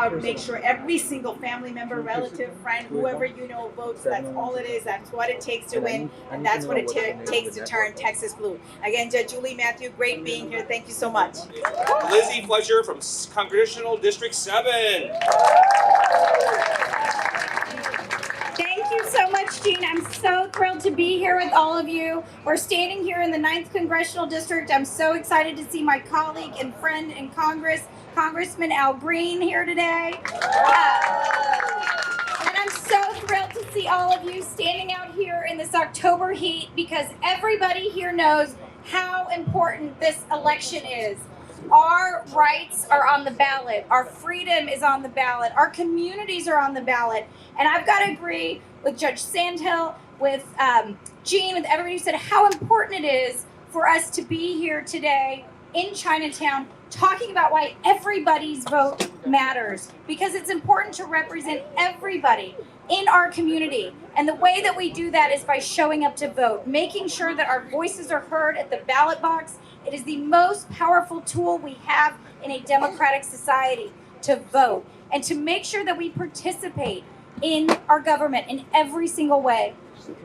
out, make sure every single family member, relative, friend, whoever you know votes. That's all it is. That's what it takes to win, and that's what it takes to turn Texas blue. Again, Judge Juli, Mathew, great being here. Thank you so much. Lizzie Fletcher from Congressional District 7. Thank you so much, Jean. I'm so thrilled to be here with all of you. We're standing here in the 9th Congressional District. I'm so excited to see my colleague and friend in Congress, Congressman Al Green, here today. And I'm so thrilled to see all of you standing out here in this October heat, because everybody here knows how important this election is. Our rights are on the ballot. Our freedom is on the ballot. Our communities are on the ballot. And I've got to agree with Judge Sandhill, with Jean, with everybody who said how important it is for us to be here today in Chinatown talking about why everybody's vote matters. Because it's important to represent everybody in our community. And the way that we do that is by showing up to vote, making sure that our voices are heard at the ballot box. It is the most powerful tool we have in a democratic society, to vote and to make sure that we participate in our government in every single way.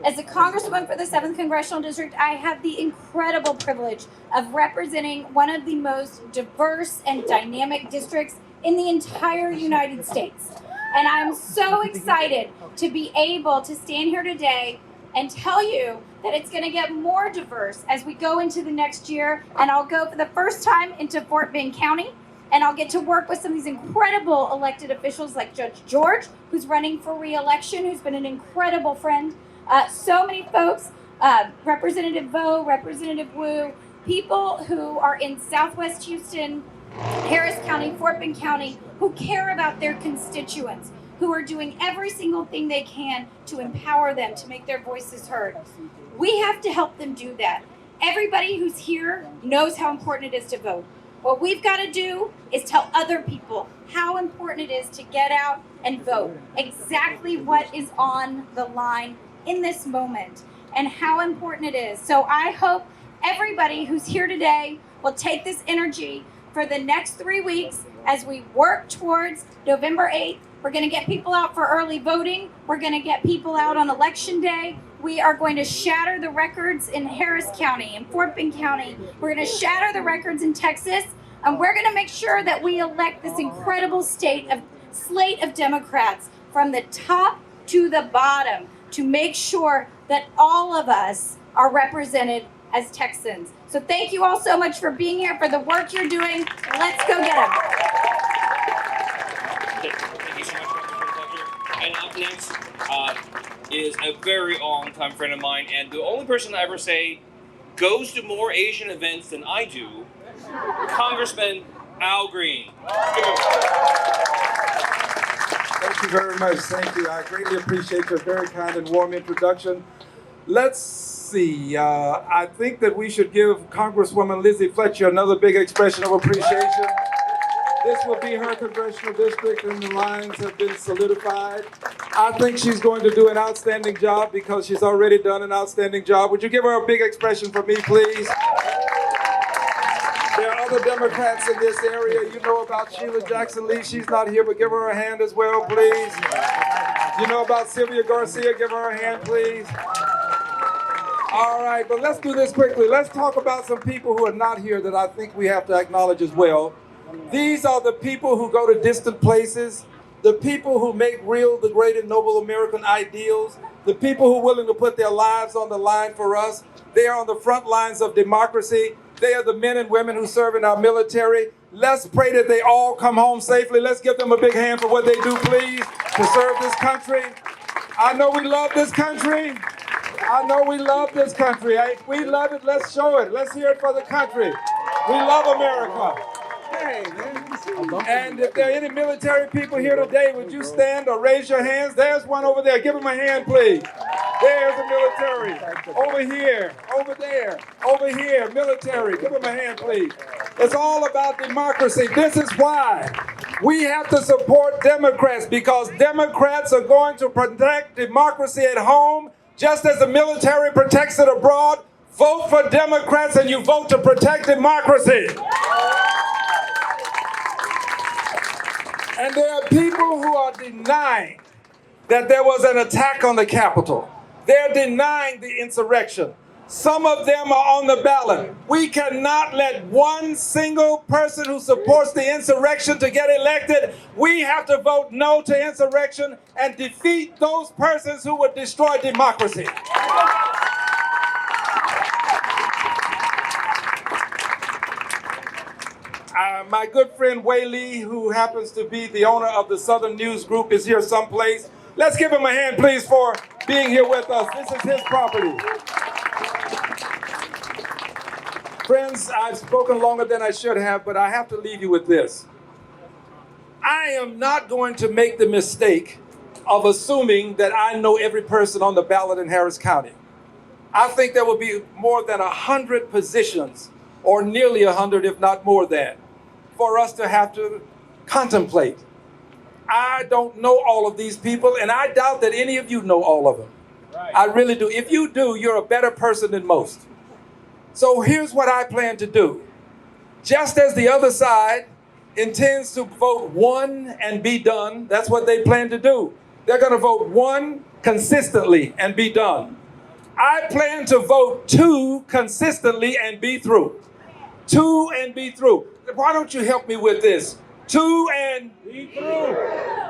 As a congresswoman for the 7th Congressional District, I have the incredible privilege of representing one of the most diverse and dynamic districts in the entire United States. And I'm so excited to be able to stand here today and tell you that it's going to get more diverse as we go into the next year. And I'll go for the first time into Fort Bend County, and I'll get to work with some of these incredible elected officials like Judge George, who's running for re-election, who's been an incredible friend. So many folks, Representative Vo, Representative Wu, people who are in Southwest Houston, Harris County, Fort Bend County, who care about their constituents, who are doing every single thing they can to empower them, to make their voices heard. We have to help them do that. Everybody who's here knows how important it is to vote. What we've got to do is tell other people how important it is to get out and vote, exactly what is on the line in this moment, and how important it is. So I hope everybody who's here today will take this energy for the next 3 weeks as we work towards November 8th. We're going to get people out for early voting. We're going to get people out on Election Day. We are going to shatter the records in Harris County and Fort Bend County. We're going to shatter the records in Texas. And we're going to make sure that we elect this incredible slate of Democrats from the top to the bottom, to make sure that all of us are represented as Texans. So thank you all so much for being here, for the work you're doing. Let's go get them. Thank you so much, Fletcher. And up next is a very long-time friend of mine, and the only person I ever say goes to more Asian events than I do, Congressman Al Green. Thank you very much. Thank you. I greatly appreciate your very kind and warm introduction. Let's see. I think that we should give Congresswoman Lizzie Fletcher another big expression of appreciation. This will be her congressional district, and the lines have been solidified. I think she's going to do an outstanding job because she's already done an outstanding job. Would you give her a big expression for me, please? There are other Democrats in this area. You know about Sheila Jackson-Lee. She's not here, but give her a hand as well, please. You know about Sylvia Garcia. Give her a hand, please. All right, but let's do this quickly. Let's talk about some people who are not here that I think we have to acknowledge as well. These are the people who go to distant places, the people who make real the great and noble American ideals, the people who are willing to put their lives on the line for us. They are on the front lines of democracy. They are the men and women who serve in our military. Let's pray that they all come home safely. Let's give them a big hand for what they do, please, to serve this country. I know we love this country. I know we love this country. If we love it, let's show it. Let's hear it for the country. We love America. Hey, man. And if there are any military people here today, would you stand or raise your hands? There's one over there. Give him a hand, please. There's the military. Over here, over there, over here, military. Give him a hand, please. It's all about democracy. This is why we have to support Democrats, because Democrats are going to protect democracy at home, just as the military protects it abroad. Vote for Democrats and you vote to protect democracy. And there are people who are denying that there was an attack on the Capitol. They're denying the insurrection. Some of them are on the ballot. We cannot let one single person who supports the insurrection to get elected. We have to vote no to insurrection and defeat those persons who would destroy democracy. My good friend Whaley, who happens to be the owner of the Southern News Group, is here someplace. Let's give him a hand, please, for being here with us. This is his property. Friends, I've spoken longer than I should have, but I have to leave you with this. I am not going to make the mistake of assuming that I know every person on the ballot in Harris County. I think there will be more than 100 positions, or nearly 100, if not more than, for us to have to contemplate. I don't know all of these people, and I doubt that any of you know all of them. Right. I really do. If you do, you're a better person than most. So here's what I plan to do. Just as the other side intends to vote one and be done, that's what they plan to do. They're going to vote one consistently and be done. I plan to vote two consistently and be through. Two and be through. Why don't you help me with this? Two and be through.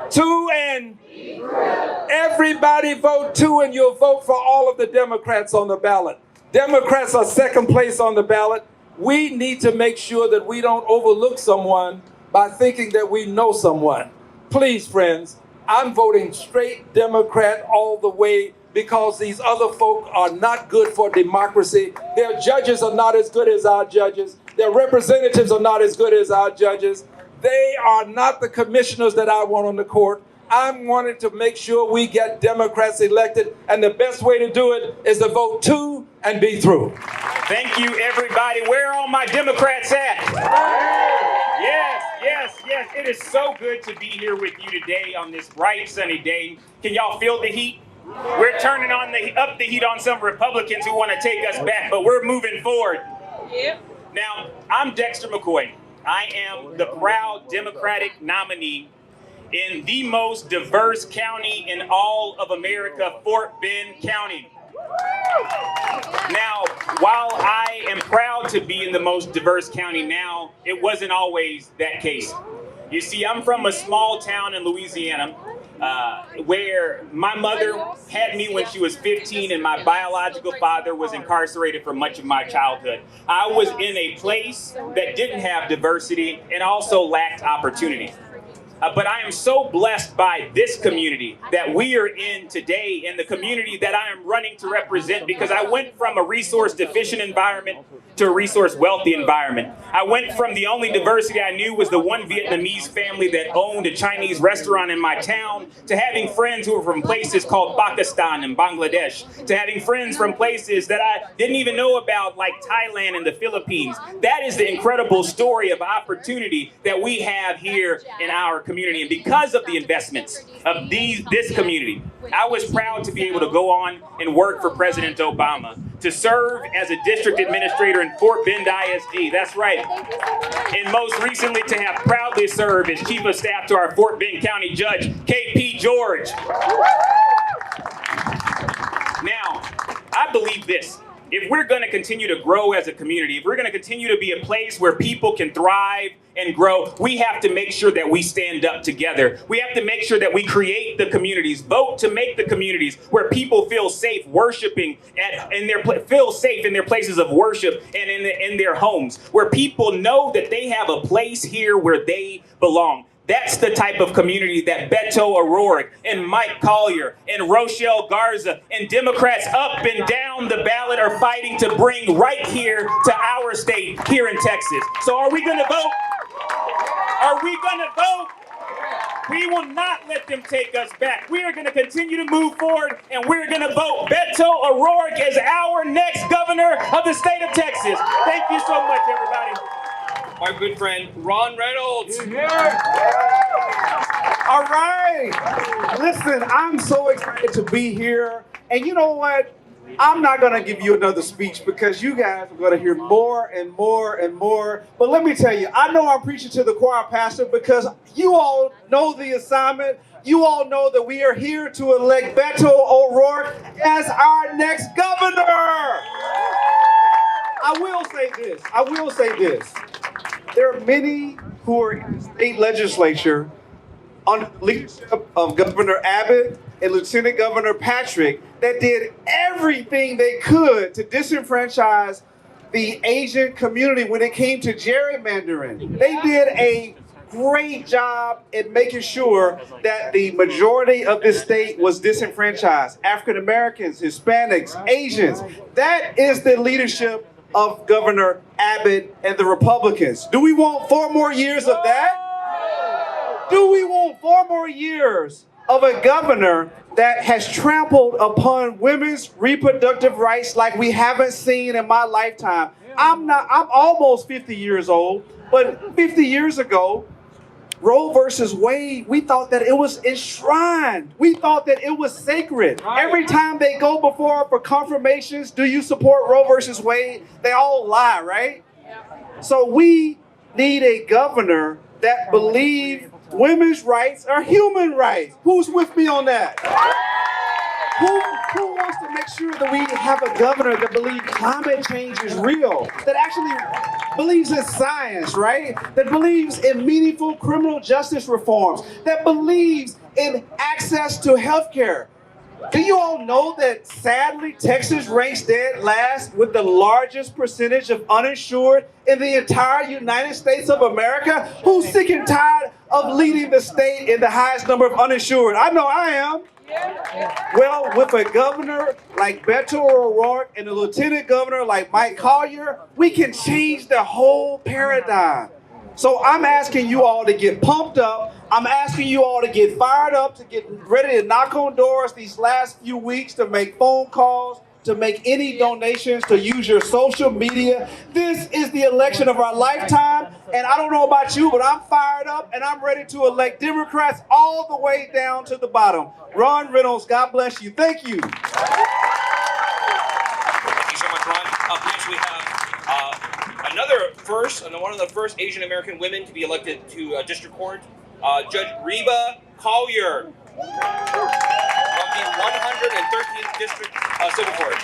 Two and be through. Everybody vote two and you'll vote for all of the Democrats on the ballot. Democrats are second place on the ballot. We need to make sure that we don't overlook someone by thinking that we know someone. Please, friends, I'm voting straight Democrat all the way because these other folk are not good for democracy. Their judges are not as good as our judges. Their representatives are not as good as our judges. They are not the commissioners that I want on the court. I'm wanting to make sure we get Democrats elected, and the best way to do it is to vote two and be through. Thank you, everybody. Where are all my Democrats at? Yes, yes, yes. It is so good to be here with you today on this bright, sunny day. Can y'all feel the heat? We're turning on up the heat on some Republicans who want to take us back, but we're moving forward. Yep. Now, I'm Dexter McCoy. I am the proud Democratic nominee in the most diverse county in all of America, Fort Bend County. Now, while I am proud to be in the most diverse county now, it wasn't always that case. You see, I'm from a small town in Louisiana where my mother had me when she was 15 and my biological father was incarcerated for much of my childhood. I was in a place that didn't have diversity and also lacked opportunity. But I am so blessed by this community that we are in today and the community that I am running to represent, because I went from a resource deficient environment to a resource wealthy environment. I went from the only diversity I knew was the one Vietnamese family that owned a Chinese restaurant in my town, to having friends who were from places called Pakistan and Bangladesh, to having friends from places that I didn't even know about, like Thailand and the Philippines. That is the incredible story of opportunity that we have here in our community. And because of the investments of this community, I was proud to be able to go on and work for President Obama, to serve as a district administrator in Fort Bend ISD. That's right. And most recently to have proudly served as chief of staff to our Fort Bend County Judge, K.P. George. Now, I believe this. If we're going to continue to grow as a community, if we're going to continue to be a place where people can thrive and grow, we have to make sure that we stand up together. We have to make sure that we create the communities, vote to make the communities where people feel safe worshiping feel safe in their places of worship and in their homes, where people know that they have a place here where they belong. That's the type of community that Beto O'Rourke and Mike Collier and Rochelle Garza and Democrats up and down the ballot are fighting to bring right here to our state, here in Texas. So are we going to vote? Are we going to vote? We will not let them take us back. We are going to continue to move forward, and we're going to vote Beto O'Rourke as our next governor of the state of Texas. Thank you so much, everybody. My good friend, Ron Reynolds. All right. Listen, I'm so excited to be here. And you know what? I'm not going to give you another speech because you guys are going to hear more and more and more. But let me tell you, I know I'm preaching to the choir, Pastor, because you all know the assignment. You all know that we are here to elect Beto O'Rourke as our next governor. I will say this. There are many who are in the state legislature under the leadership of Governor Abbott and Lieutenant Governor Patrick that did everything they could to disenfranchise the Asian community when it came to gerrymandering. They did a great job at making sure that the majority of this state was disenfranchised. African Americans, Hispanics, Asians. That is the leadership of Governor Abbott and the Republicans. Do we want 4 more years of that? Do we want 4 more years of a governor that has trampled upon women's reproductive rights like we haven't seen in my lifetime? I'm almost 50 years old, but 50 years ago, Roe versus Wade, we thought that it was enshrined. We thought that it was sacred. Every time they go before for confirmations, do you support Roe versus Wade? They all lie, right? So we need a governor that believes women's rights are human rights. Who's with me on that? Who wants to make sure that we have a governor that believes climate change is real, that actually believes in science, right? That believes in meaningful criminal justice reforms, that believes in access to health care? Do you all know that sadly Texas ranks dead last with the largest percentage of uninsured in the entire United States of America? Who's sick and tired of leading the state in the highest number of uninsured? I know I am. Well, with a governor like Beto O'Rourke and a lieutenant governor like Mike Collier, we can change the whole paradigm. So I'm asking you all to get pumped up. I'm asking you all to get fired up, to get ready to knock on doors these last few weeks, to make phone calls, to make any donations, to use your social media. This is the election of our lifetime, and I don't know about you, but I'm fired up, and I'm ready to elect Democrats all the way down to the bottom. Ron Reynolds, God bless you. Thank you. Thank you so much, Ron. Up next, we have one of the first Asian American women to be elected to district court, Judge Rabeea Collier of the 113th District Civil Court.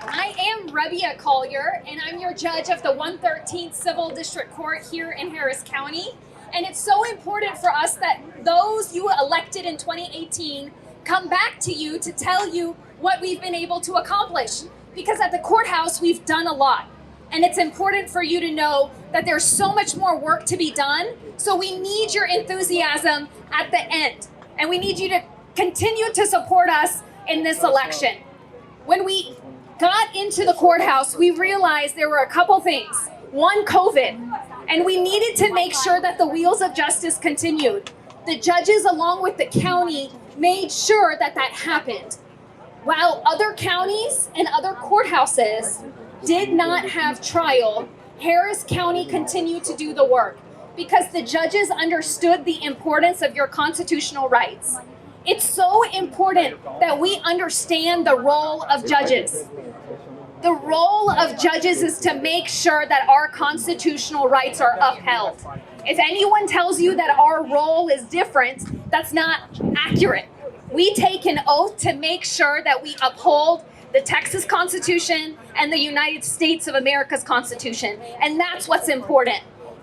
I am Rabeea Collier, and I'm your judge of the 113th Civil District Court here in Harris County. And it's so important for us that those you elected in 2018 come back to you to tell you what we've been able to accomplish. Because at the courthouse, we've done a lot. And it's important for you to know that there's so much more work to be done. So we need your enthusiasm at the end. And we need you to continue to support us in this election. When we got into the courthouse, we realized there were a couple things. One, COVID. And we needed to make sure that the wheels of justice continued. The judges, along with the county, made sure that that happened. While other counties and other courthouses did not have trial, Harris County continued to do the work because the judges understood the importance of your constitutional rights. It's so important that we understand the role of judges. The role of judges is to make sure that our constitutional rights are upheld. If anyone tells you that our role is different, that's not accurate. We take an oath to make sure that we uphold the Texas Constitution and the United States of America's Constitution. And that's what's important.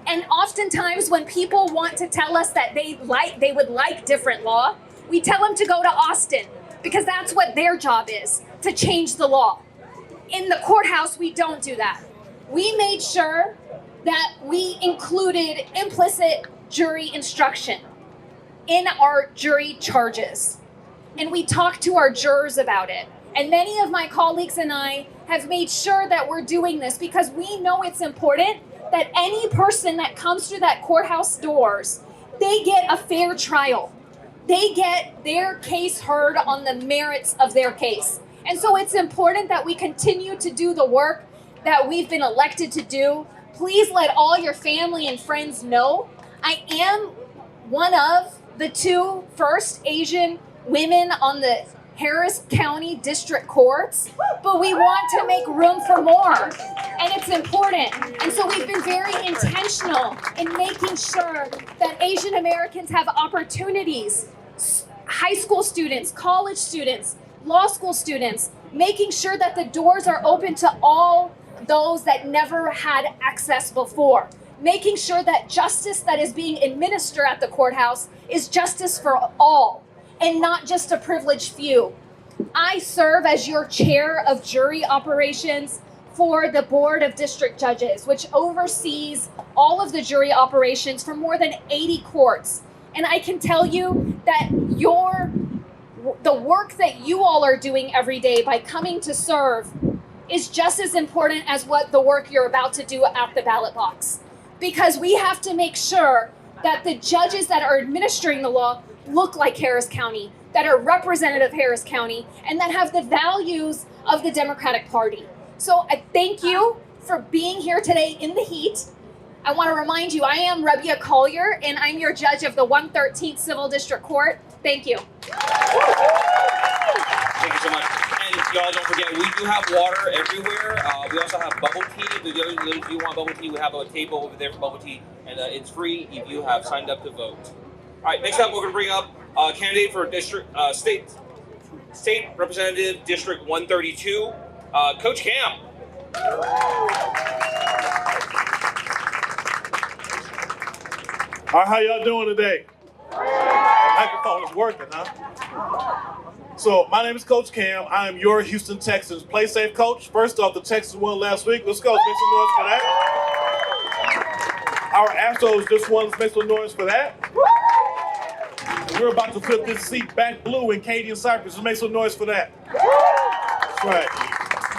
And oftentimes when people want to tell us that they would like different law, we tell them to go to Austin because that's what their job is, to change the law. In the courthouse, we don't do that. We made sure that we included implicit jury instruction in our jury charges. And we talked to our jurors about it. And many of my colleagues and I have made sure that we're doing this because we know it's important that any person that comes through that courthouse doors, they get a fair trial. They get their case heard on the merits of their case. And so it's important that we continue to do the work that we've been elected to do. Please let all your family and friends know I am one of the 2 first Asian women on the Harris County District Courts, but we want to make room for more. And it's important. And so we've been very intentional in making sure that Asian Americans have opportunities. High school students, college students, law school students, making sure that the doors are open to all those that never had access before. Making sure that justice that is being administered at the courthouse is justice for all and not just a privileged few. I serve as your chair of jury operations for the Board of District Judges, which oversees all of the jury operations for more than 80 courts. And I can tell you that the work that you all are doing every day by coming to serve is just as important as what the work you're about to do at the ballot box. Because we have to make sure that the judges that are administering the law look like Harris County, that are representative of Harris County, and that have the values of the Democratic Party. So I thank you for being here today in the heat. I want to remind you, I am Rabeea Collier, and I'm your judge of the 113th Civil District Court. Thank you. Thank you so much. And y'all don't forget, we do have water everywhere. We also have bubble tea. If you want bubble tea, we have a table over there for bubble tea, and it's free if you have signed up to vote. All right, next up, we're going to bring up a candidate for State Representative District 132, Coach Cam. All right, how y'all doing today? The microphone is working, huh? So, my name is Coach Cam. I am your Houston Texans Play Safe coach. First off, the Texans won last week. Let's go. Let's make some noise for that. Our Astros just won. Let's make some noise for that. And we're about to flip this seat back blue in Katy and Cypress. Let's make some noise for that. That's right.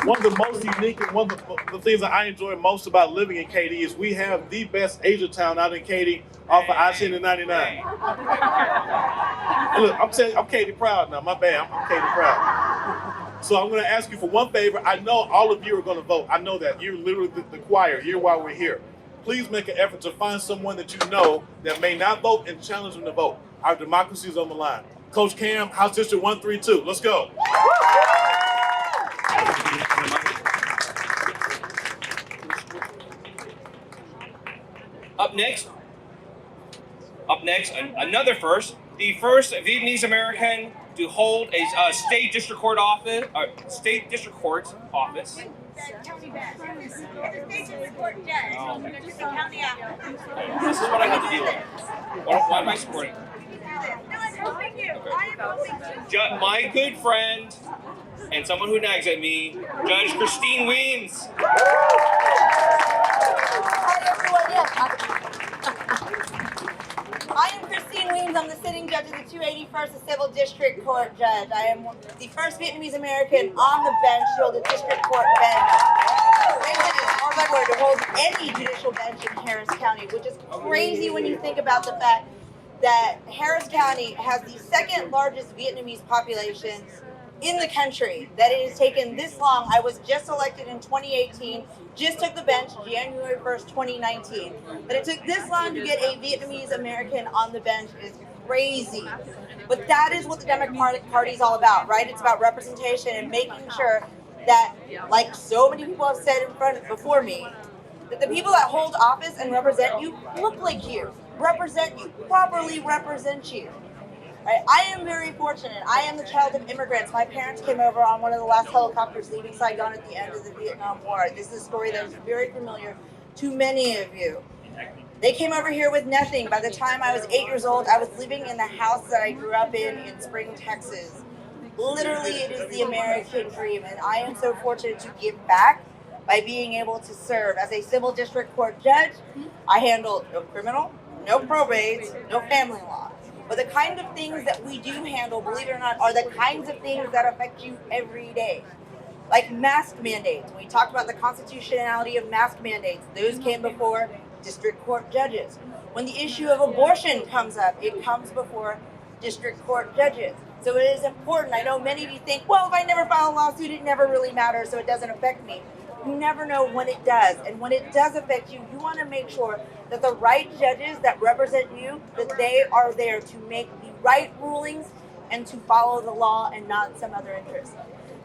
One of the most unique and one of the things that I enjoy most about living in Katy is we have the best Asiatown out in Katy off of I-10 and 99. And look, I'm Katy proud now. My bad, I'm Katy proud. So I'm going to ask you for one favor. I know all of you are going to vote. I know that. You're literally the choir. You're why we're here. Please make an effort to find someone that you know that may not vote and challenge them to vote. Our democracy is on the line. Coach Cam, House District 132. Let's go. Up next, another first. The first Vietnamese American to hold a state district court office, state district court office. Oh. This is what I have to deal with. Why am I supporting? Okay. My good friend and someone who nags at me, Judge Christine Weems. I am Christine Weems. I'm the sitting judge of the 281st Civil District Court judge. I am the first Vietnamese American on the bench to hold the district court bench. To hold any judicial bench in Harris County, which is crazy when you think about the fact that Harris County has the second largest Vietnamese population in the country, that it has taken this long. I was just elected in 2018, just took the bench January 1st, 2019. That it took this long to get a Vietnamese American on the bench is crazy. But that is what the Democratic Party is all about, right? It's about representation and making sure that, like so many people have said before me, that the people that hold office and represent you look like you, properly represent you. Right? I am very fortunate. I am the child of immigrants. My parents came over on one of the last helicopters leaving Saigon at the end of the Vietnam War. This is a story that is very familiar to many of you. They came over here with nothing. By the time I was 8 years old, I was living in the house that I grew up in Spring, Texas. Literally, it is the American dream, and I am so fortunate to give back by being able to serve as a civil district court judge. I handle no criminal, no probate, no family law. But the kind of things that we do handle, believe it or not, are the kinds of things that affect you every day. Like mask mandates. When we talked about the constitutionality of mask mandates, those came before district court judges. When the issue of abortion comes up, it comes before district court judges. So it is important. I know many of you think, well, if I never file a lawsuit, it never really matters, so it doesn't affect me. You never know when it does. And when it does affect you, you want to make sure that the right judges that represent you, that they are there to make the right rulings and to follow the law and not some other interest.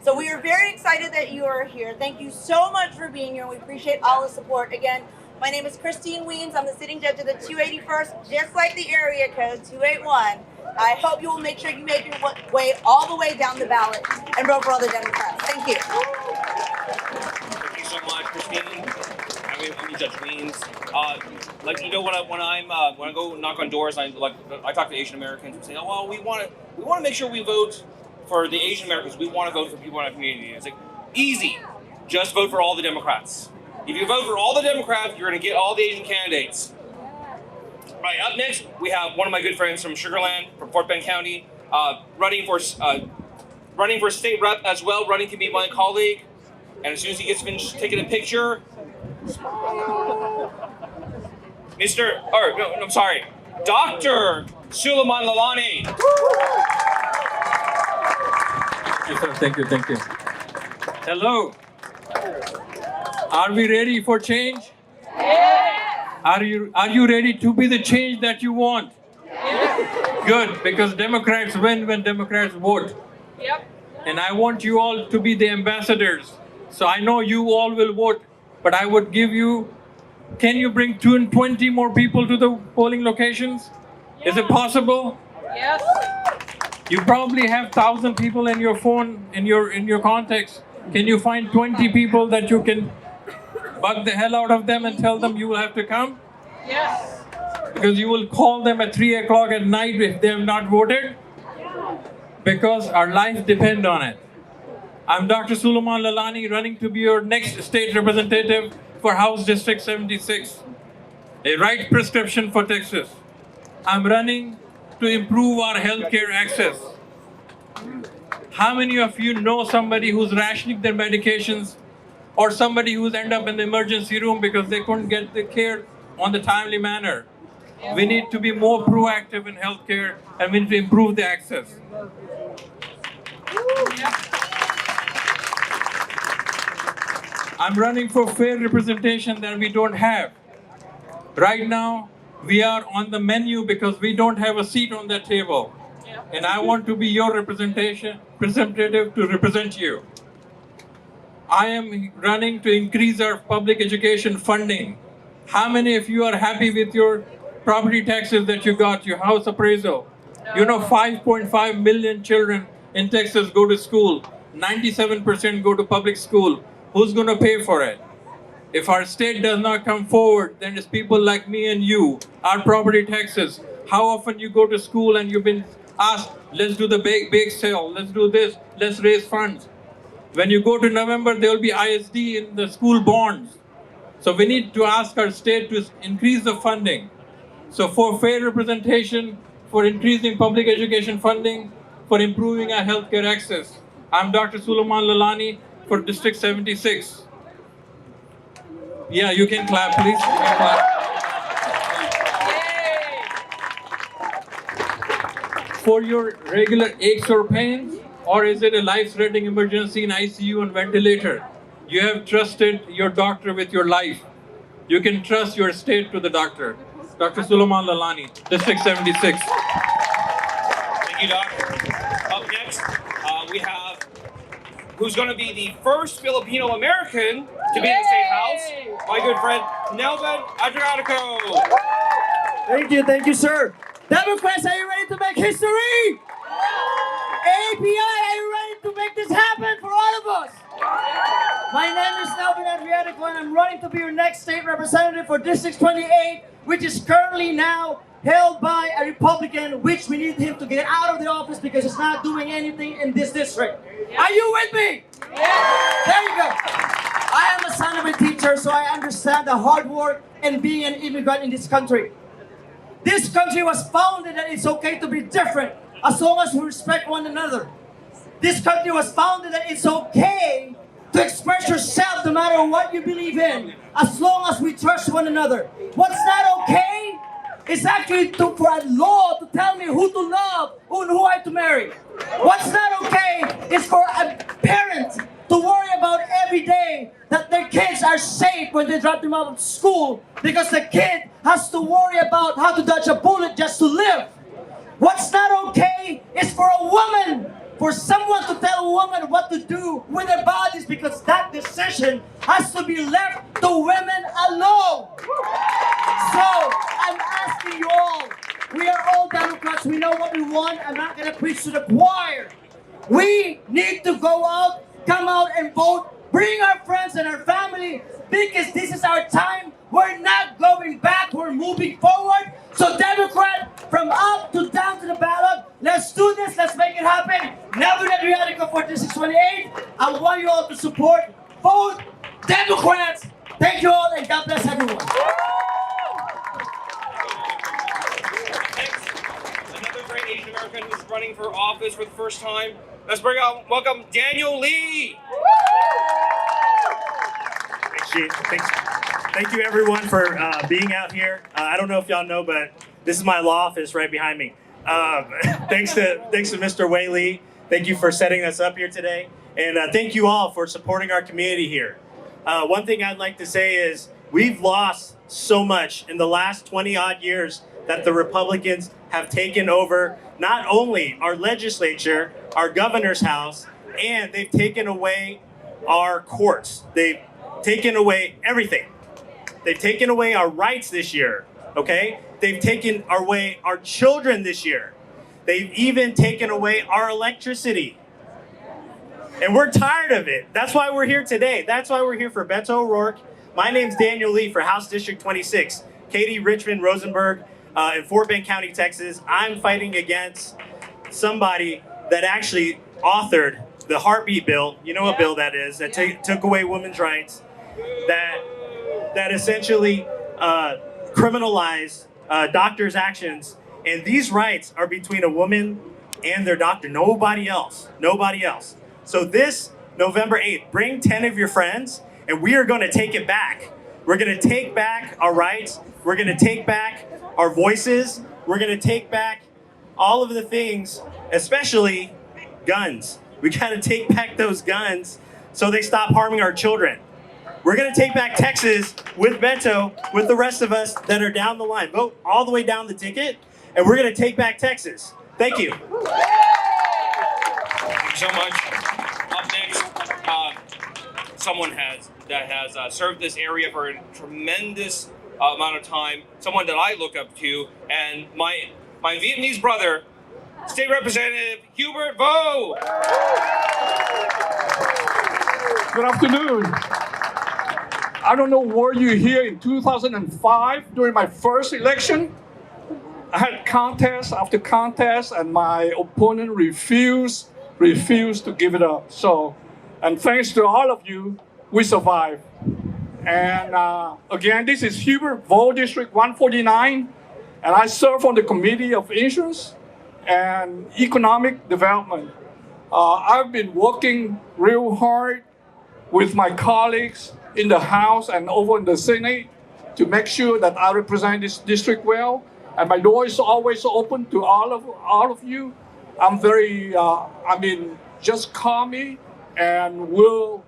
So we are very excited that you are here. Thank you so much for being here. We appreciate all the support. Again, my name is Christine Weems. I'm the sitting judge of the 281st, just like the area code 281. I hope you will make sure you make your way all the way down the ballot and vote for all the Democrats. Thank you. Thank you so much, Christine. I'm Judge Weems. Like, you know, when I go knock on doors, I talk to Asian Americans and say, oh, well, we want to make sure we vote for the Asian Americans. We want to vote for people in our community. It's like, easy. Just vote for all the Democrats. If you vote for all the Democrats, you're going to get all the Asian candidates. All right, up next, we have one of my good friends from Sugar Land, from Fort Bend County, running for state rep as well, running to be my colleague. And as soon as he gets finished taking a picture, Dr. Suleman Lalani. Thank you. Hello. Are we ready for change? Are you ready to be the change that you want? Good, because Democrats win when Democrats vote. And I want you all to be the ambassadors. So I know you all will vote, but I would give you, can you bring 20 more people to the polling locations? Is it possible? Yes. You probably have 1,000 people in your phone, in your contacts. Can you find 20 people that you can bug the hell out of them and tell them you will have to come? Yes. Because you will call them at 3 o'clock at night if they have not voted. Because our life depends on it. I'm Dr. Suleman Lalani, running to be your next state representative for House District 76. A right prescription for Texas. I'm running to improve our healthcare access. How many of you know somebody who's rationing their medications, or somebody who's end up in the emergency room because they couldn't get the care on the timely manner? We need to be more proactive in healthcare, and we need to improve the access. I'm running for fair representation that we don't have. Right now, we are on the menu because we don't have a seat on that table. And I want to be your representative to represent you. I am running to increase our public education funding. How many of you are happy with your property taxes that you got, your house appraisal? You know, 5.5 million children in Texas go to school. 97% go to public school. Who's going to pay for it? If our state does not come forward, then it's people like me and you, our property taxes. How often you go to school and you've been asked, let's do the bake sale, let's do this, let's raise funds. When you go to November, there will be ISD in the school bonds. So we need to ask our state to increase the funding. So for fair representation, for increasing public education funding, for improving our healthcare access, I'm Dr. Suleman Lalani for District 76. Yeah, you can clap, please. You can clap. For your regular aches or pains, or is it a life-threatening emergency in ICU and ventilator? You have trusted your doctor with your life. You can trust your state to the doctor. Dr. Suleman Lalani, District 76. Thank you, Doc. Up next, we have who's going to be the first Filipino American to be in the state house, my good friend Nelvin Adriatico. Thank you, sir. Democrats, are you ready to make history? API, are you ready to make this happen for all of us? My name is Nelvin Adriatico, and I'm running to be your next state representative for District 28, which is currently now held by a Republican, which we need him to get out of the office because he's not doing anything in this district. Are you with me? Yeah. There you go. I am a son of a teacher, so I understand the hard work and being an immigrant in this country. This country was founded that it's okay to be different as long as we respect one another. This country was founded that it's okay to express yourself no matter what you believe in, as long as we trust one another. What's not okay is actually for a law to tell me who to love and who I to marry. What's not okay is for a parent to worry about every day that their kids are safe when they drop them out of school because the kid has to worry about how to dodge a bullet just to live. What's not okay is for for a woman, for someone to tell a woman what to do with their bodies, because that decision has to be left to women alone. So I'm asking you all, we are all Democrats, we know what we want. I'm not gonna preach to the choir. We need to go out, come out and vote, bring our friends and our family, because this is our time. We're not going back, we're moving forward. So Democrat, from up to down to the ballot, let's do this, let's make it happen. Nelvin Adriatico for District 28. I want you all to support, vote Democrats. Thank you all and God bless everyone. Another great Asian American who's running for office for the first time. Let's welcome Daniel Lee. Thank you everyone for being out here. I don't know if y'all know, but this is my law office right behind me. Thanks to Mr. Wei Lee. Thank you for setting us up here today. And thank you all for supporting our community here. One thing I'd like to say is we've lost so much in the last 20 odd years that the Republicans have taken over not only our legislature, our governor's house, and they've taken away our courts. They've taken away everything. They've taken away our rights this year, okay? They've taken away our children this year. They've even taken away our electricity. And we're tired of it. That's why we're here today. That's why we're here for Beto O'Rourke. My name's Daniel Lee for House District 26, Katy, Richmond, Rosenberg, in Fort Bend County, Texas. I'm fighting against somebody that actually authored the heartbeat bill. You know what bill that is, that took away women's rights, that essentially criminalized doctors' actions. And these rights are between a woman and their doctor, nobody else, nobody else. So this November 8th, bring 10 of your friends and we are gonna take it back. We're gonna take back our rights. We're gonna take back our voices. We're gonna take back all of the things, especially guns. We gotta take back those guns so they stop harming our children. We're gonna take back Texas with Beto, with the rest of us that are down the line. Vote all the way down the ticket, and we're gonna take back Texas. Thank you. Thank you so much. Up next, someone that has served this area for a tremendous amount of time. Someone that I look up to, and my Vietnamese brother, State Representative Hubert Vo. Good afternoon. I don't know were you here in 2005 during my first election. I had contest after contest, and my opponent refused to give it up. So, and thanks to all of you, we survived. And again, this is Hubert Vo, District 149, and I serve on the Committee of Insurance and Economic Development. I've been working real hard with my colleagues in the House and over in the Senate to make sure that I represent this district well. And my door is always open to all of you. I'm very, just call me and we'll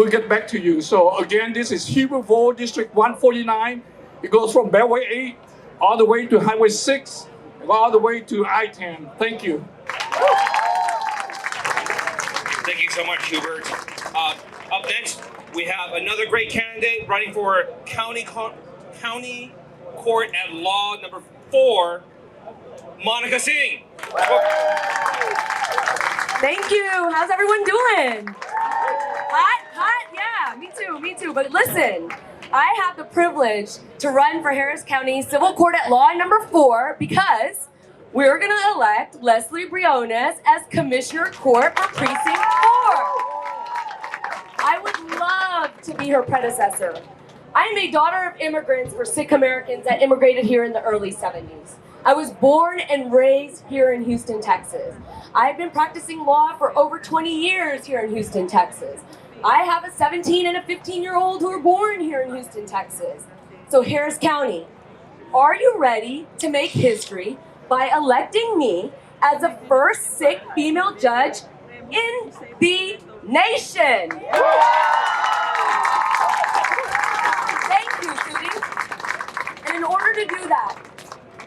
get back to you. So again, this is Hubert Vo, District 149. It goes from Beltway 8 all the way to Highway 6, all the way to I-10. Thank you. Thank you so much, Hubert. Up next, we have another great candidate running for County Court at Law number 4, Monica Singh. Thank you. How's everyone doing? Hot? Yeah, me too. But listen, I have the privilege to run for Harris County Civil Court at Law number 4 because we're gonna elect Leslie Briones as Commissioner Court for Precinct 4. I would love to be her predecessor. I'm a daughter of immigrants for Sikh Americans that immigrated here in the early 70s. I was born and raised here in Houston, Texas. I've been practicing law for over 20 years here in Houston, Texas. I have a 17 and a 15-year-old who were born here in Houston, Texas. So Harris County, are you ready to make history by electing me as the first Sikh female judge in the nation? Thank you, Sudi. And in order to do that,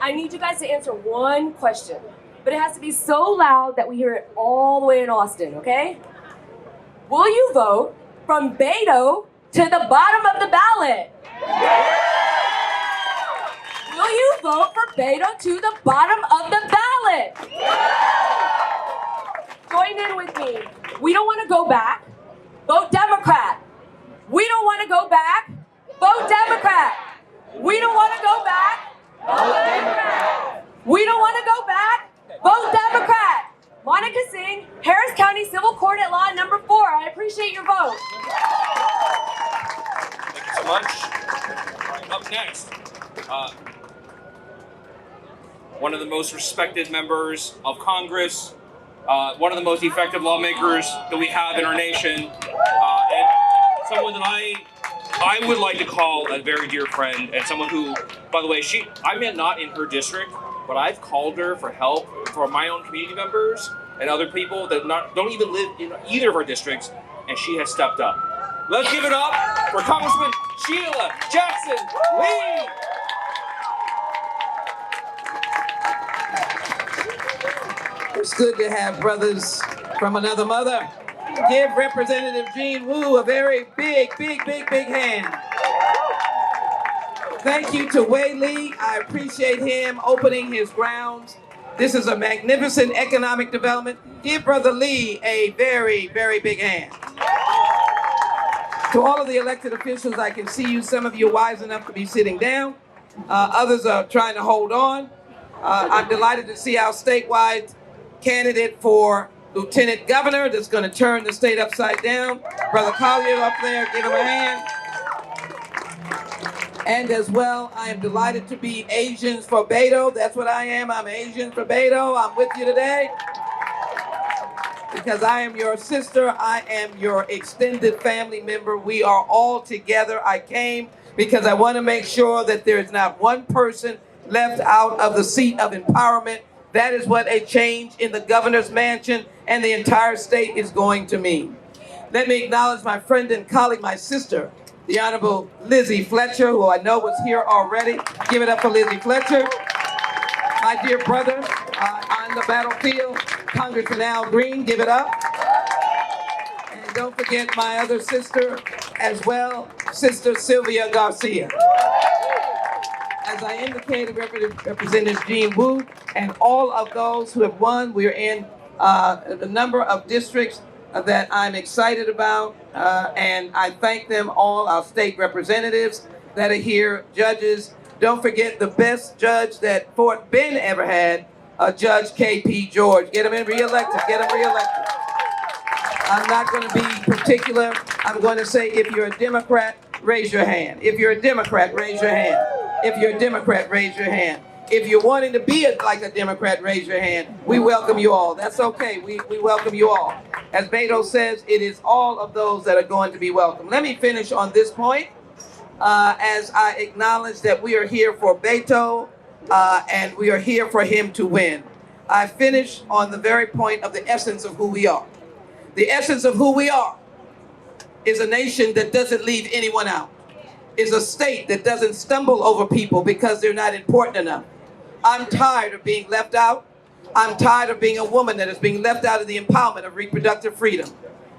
I need you guys to answer one question. but it has to be so loud that we hear it all the way in Austin, okay? Will you vote from Beto to the bottom of the ballot? Will you vote for Beto to the bottom of the ballot? Join in with me. We don't want to go back. Vote Democrat. We don't want to go back. Vote Democrat. We don't want to go back. Vote Democrat. We don't want to go back. Vote Democrat. Monica Singh, Harris County Civil Court at Law number 4. I appreciate your vote. Thank you so much. All right, up next, one of the most respected members of Congress, one of the most effective lawmakers that we have in our nation, and someone that I would like to call a very dear friend, and someone who, by the way, I'm not in her district, but I've called her for help for my own community members and other people that don't even live in either of our districts, and she has stepped up. Let's give it up for Congressman Sheila Jackson Lee. It's good to have brothers from another mother. Give Representative Jean Wu a very big hand. Thank you to Wei Lee. I appreciate him opening his grounds. This is a magnificent economic development. Give Brother Lee a very big hand. To all of the elected officials, I can see you. Some of you are wise enough to be sitting down. Others are trying to hold on. I'm delighted to see our statewide candidate for Lieutenant Governor that's going to turn the state upside down. Brother Collier up there, give him a hand. And as well, I am delighted to be Asians for Beto. That's what I am. I'm Asian for Beto. I'm with you today because I am your sister. I am your extended family member. We are all together. I came because I want to make sure that there is not one person left out of the seat of empowerment. That is what a change in the governor's mansion and the entire state is going to mean. Let me acknowledge my friend and colleague, my sister, the Honorable Lizzie Fletcher, who I know was here already. Give it up for Lizzie Fletcher. My dear brother on the battlefield, Congressman Al Green, give it up. And don't forget my other sister as well, Sister Sylvia Garcia. As I indicated, Representative Jean Wu and all of those who have won, we're in a number of districts that I'm excited about, and I thank them all, our state representatives that are here, judges. Don't forget the best judge that Fort Bend ever had, Judge K.P. George. Get him reelected, get him reelected. I'm not going to be particular. I'm going to say if you're a Democrat, raise your hand. If you're a Democrat, raise your hand. If you're a Democrat, raise your hand. If you're wanting to be like a Democrat, raise your hand. We welcome you all. That's okay. We welcome you all. As Beto says, it is all of those that are going to be welcome. Let me finish on this point as I acknowledge that we are here for Beto and we are here for him to win. I finish on the very point of the essence of who we are. The essence of who we are is a nation that doesn't leave anyone out. Is a state that doesn't stumble over people because they're not important enough. I'm tired of being left out. I'm tired of being a woman that is being left out of the empowerment of reproductive freedom.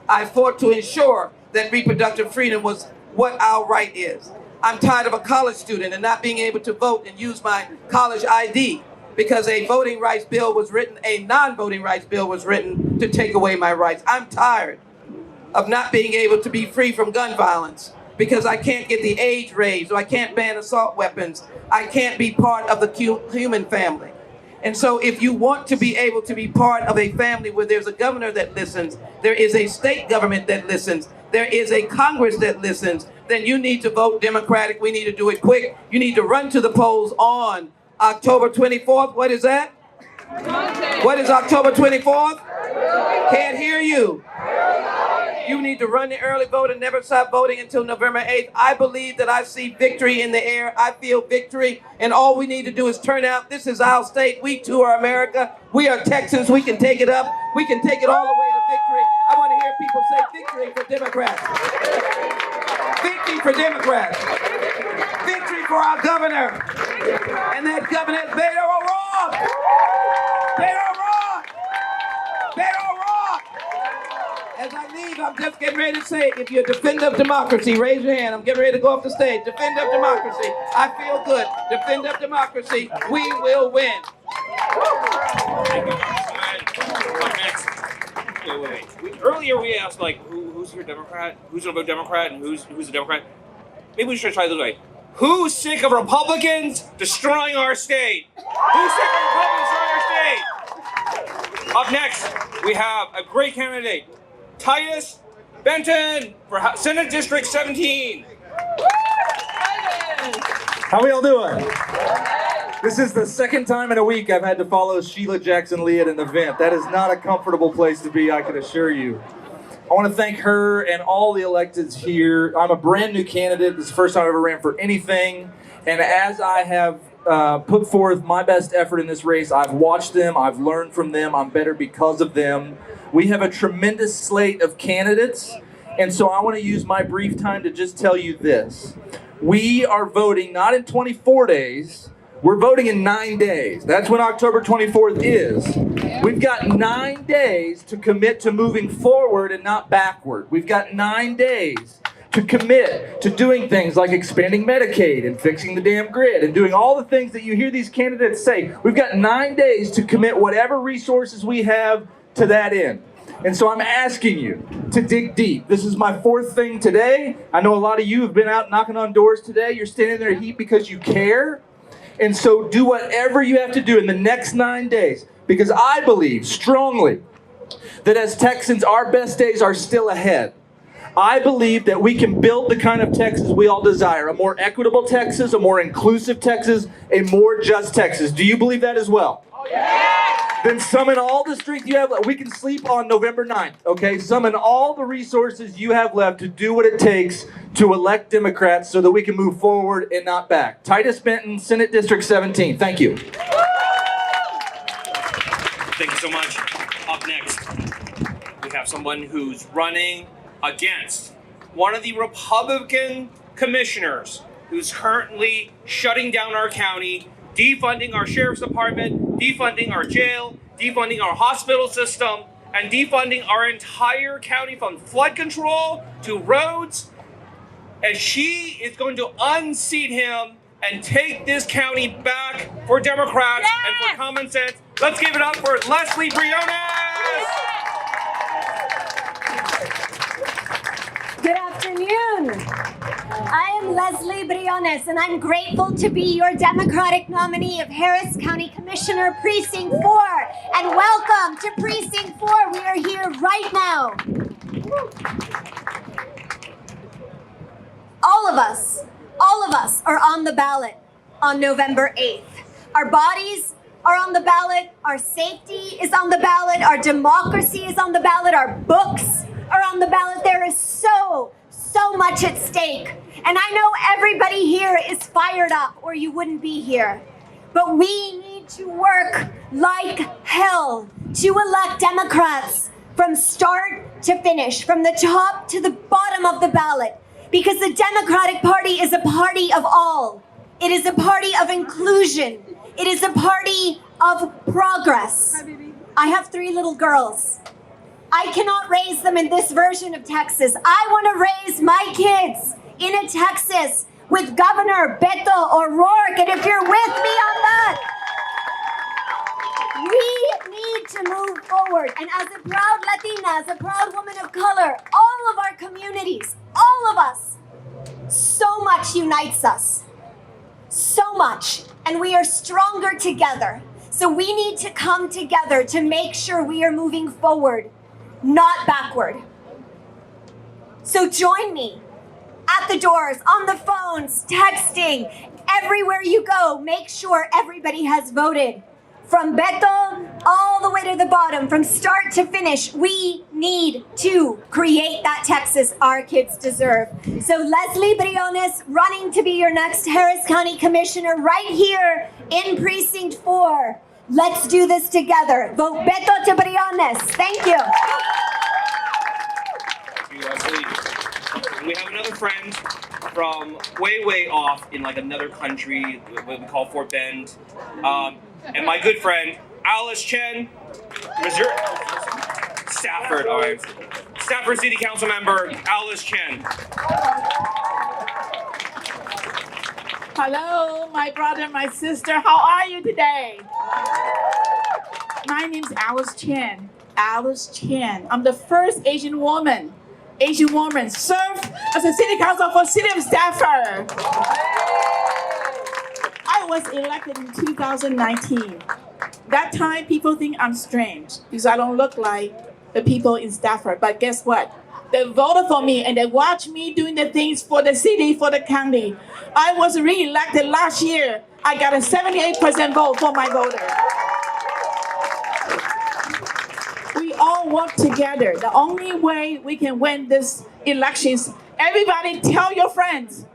I fought to ensure that reproductive freedom was what our right is. I'm tired of a college student and not being able to vote and use my college ID because a voting rights bill was written, a non-voting rights bill was written to take away my rights. I'm tired of not being able to be free from gun violence because I can't get the age raised, or I can't ban assault weapons. I can't be part of the human family. And so if you want to be able to be part of a family where there's a governor that listens, there is a state government that listens, there is a Congress that listens, then you need to vote Democratic. We need to do it quick. You need to run to the polls on October 24th. What is that? What is October 24th? Can't hear you. You need to run the early vote and never stop voting until November 8th. I believe that I see victory in the air. I feel victory, and all we need to do is turn out. This is our state. We too are America. We are Texans. We can take it up. We can take it all the way to victory. I want to hear people say victory for Democrats. Victory for Democrats. Victory for our governor. And that governor is Beto or wrong. Beto or wrong. leave, I'm just getting ready to say, if you're a defender of democracy, raise your hand. I'm getting ready to go off the stage. Defender of democracy. I feel good. Defender of democracy. We will win. Next. Wait. Earlier we asked, like, who's your Democrat? Who's going to vote Democrat and who's a Democrat? Maybe we should try this way. Who's sick of Republicans destroying our state? Who's sick of Republicans destroying our state? Up next, we have a great candidate, Titus Benton for Senate District 17. How we all doing? This is the second time in a week I've had to follow Sheila Jackson-Lee at an event. That is not a comfortable place to be, I can assure you. I want to thank her and all the electeds here. I'm a brand new candidate. This is the first time I ever ran for anything. And as I have put forth my best effort in this race, I've watched them, I've learned from them, I'm better because of them. We have a tremendous slate of candidates. And so I want to use my brief time to just tell you this. We are voting not in 24 days, we're voting in 9 days. That's when October 24th is. We've got 9 days to commit to moving forward and not backward. We've got 9 days to commit to doing things like expanding Medicaid and fixing the damn grid and doing all the things that you hear these candidates say. We've got 9 days to commit whatever resources we have to that end. And so I'm asking you to dig deep. This is my fourth thing today. I know a lot of you have been out knocking on doors today. You're standing there heat because you care. And so do whatever you have to do in the next 9 days, because I believe strongly that as Texans, our best days are still ahead. I believe that we can build the kind of Texas we all desire, a more equitable Texas, a more inclusive Texas, a more just Texas. Do you believe that as well? Oh, yeah. Then summon all the strength you have left. We can sleep on November 9th, okay? Summon all the resources you have left to do what it takes to elect Democrats so that we can move forward and not back. Titus Benton, Senate District 17. Thank you. Thank you so much. Up next, we have someone who's running against one of the Republican commissioners who's currently shutting down our county, defunding our sheriff's department, defunding our jail, defunding our hospital system, and defunding our entire county from flood control to roads. And she is going to unseat him and take this county back for Democrats and for common sense. Let's give it up for Leslie Briones! Good afternoon. I am Leslie Briones, and I'm grateful to be your Democratic nominee of Harris County Commissioner Precinct 4. And welcome to Precinct 4. We are here right now. All of us are on the ballot on November 8th. Our bodies are on the ballot, our safety is on the ballot, our democracy is on the ballot, our books are on the ballot. There is so much at stake. And I know everybody here is fired up or you wouldn't be here. But we need to work like hell to elect Democrats from start to finish, from the top to the bottom of the ballot. Because the Democratic Party is a party of all. It is a party of inclusion. It is a party of progress. I have 3 little girls. I cannot raise them in this version of Texas. I want to raise my kids in a Texas with Governor Beto O'Rourke. And if you're with me on that, we need to move forward. And as a proud Latina, as a proud woman of color, all of our communities, all of us, so much unites us. So much. And we are stronger together. So we need to come together to make sure we are moving forward, not backward. So join me at the doors, on the phones, texting, everywhere you go. Make sure everybody has voted. From Beto all the way to the bottom, from start to finish, we need to create that Texas our kids deserve. So Leslie Briones, running to be your next Harris County Commissioner right here in Precinct 4. Let's do this together. Vote Beto to Briones. Thank you. Thank you, Leslie. We have another friend from way off in like another country, what we call Fort Bend. And my good friend, Alice Chen, Missouri, Stafford, all right. Stafford City Council Member Alice Chen. Hello, my brother, my sister. How are you today? My name's Alice Chen. Alice Chen. I'm the first Asian woman served as a city council for City of Stafford. I was elected in 2019. That time, people think I'm strange because I don't look like the people in Stafford. But guess what? They voted for me and they watched me doing the things for the city, for the county. I was re-elected last year. I got a 78% vote for my voters. We all work together. The only way we can win this election is everybody tell your friends,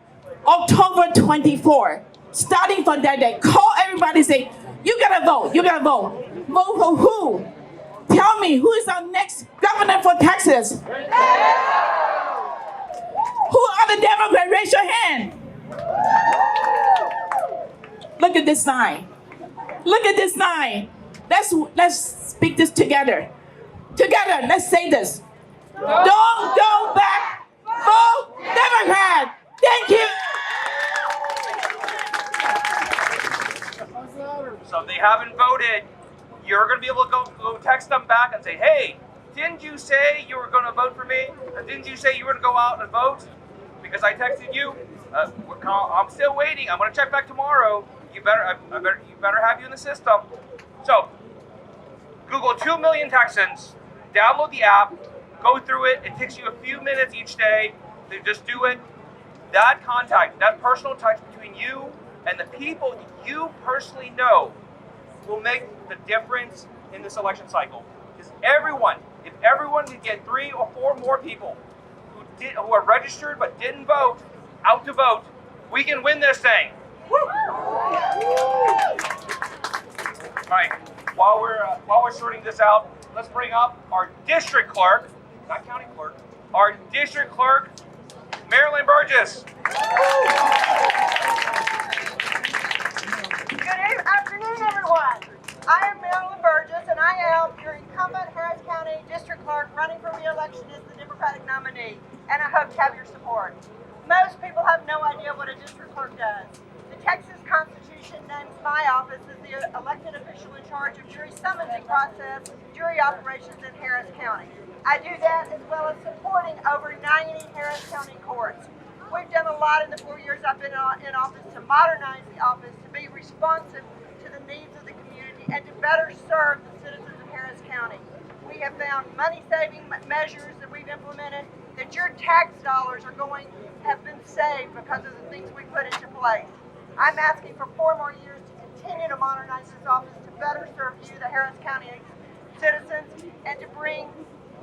October 24, starting from that day, call everybody, say, you gotta vote, you gotta vote. Vote for who? Tell me, who is our next governor for Texas? Who are the Democrats? Raise your hand. Look at this sign. Look at this sign. Let's speak this together. Together, let's say this. Don't go back. Vote Democrat. Thank you. So if they haven't voted, you're going to be able to go text them back and say, hey, didn't you say you were going to vote for me? Or didn't you say you were going to go out and vote? Because I texted you. I'm still waiting. I'm going to check back tomorrow. You better have you in the system. So Google 2 million Texans, download the app, go through it. It takes you a few minutes each day to just do it. That contact, that personal touch between you and the people you personally know will make the difference in this election cycle. Because if everyone could get 3 or 4 more people who are registered but didn't vote out to vote, we can win this thing. Woo! All right, while we're sorting this out, let's bring up our district clerk, not county clerk, our district clerk, Marilyn Burgess. Good afternoon, everyone. I am Marilyn Burgess, and I am your incumbent Harris County District Clerk running for re-election as the Democratic nominee, and I hope to have your support. Most people have no idea what a district clerk does. The Texas Constitution names my office as the elected official in charge of jury summoning process, jury operations in Harris County. I do that as well as supporting over 90 Harris County courts. We've done a lot in the 4 years I've been in office to modernize the office, to be responsive to the needs of the community, and to better serve the citizens of Harris County. We have found money-saving measures that we've implemented, that your tax dollars have been saved because of the things we put into place. I'm asking for 4 more years to continue to modernize this office to better serve you, the Harris County citizens, and to bring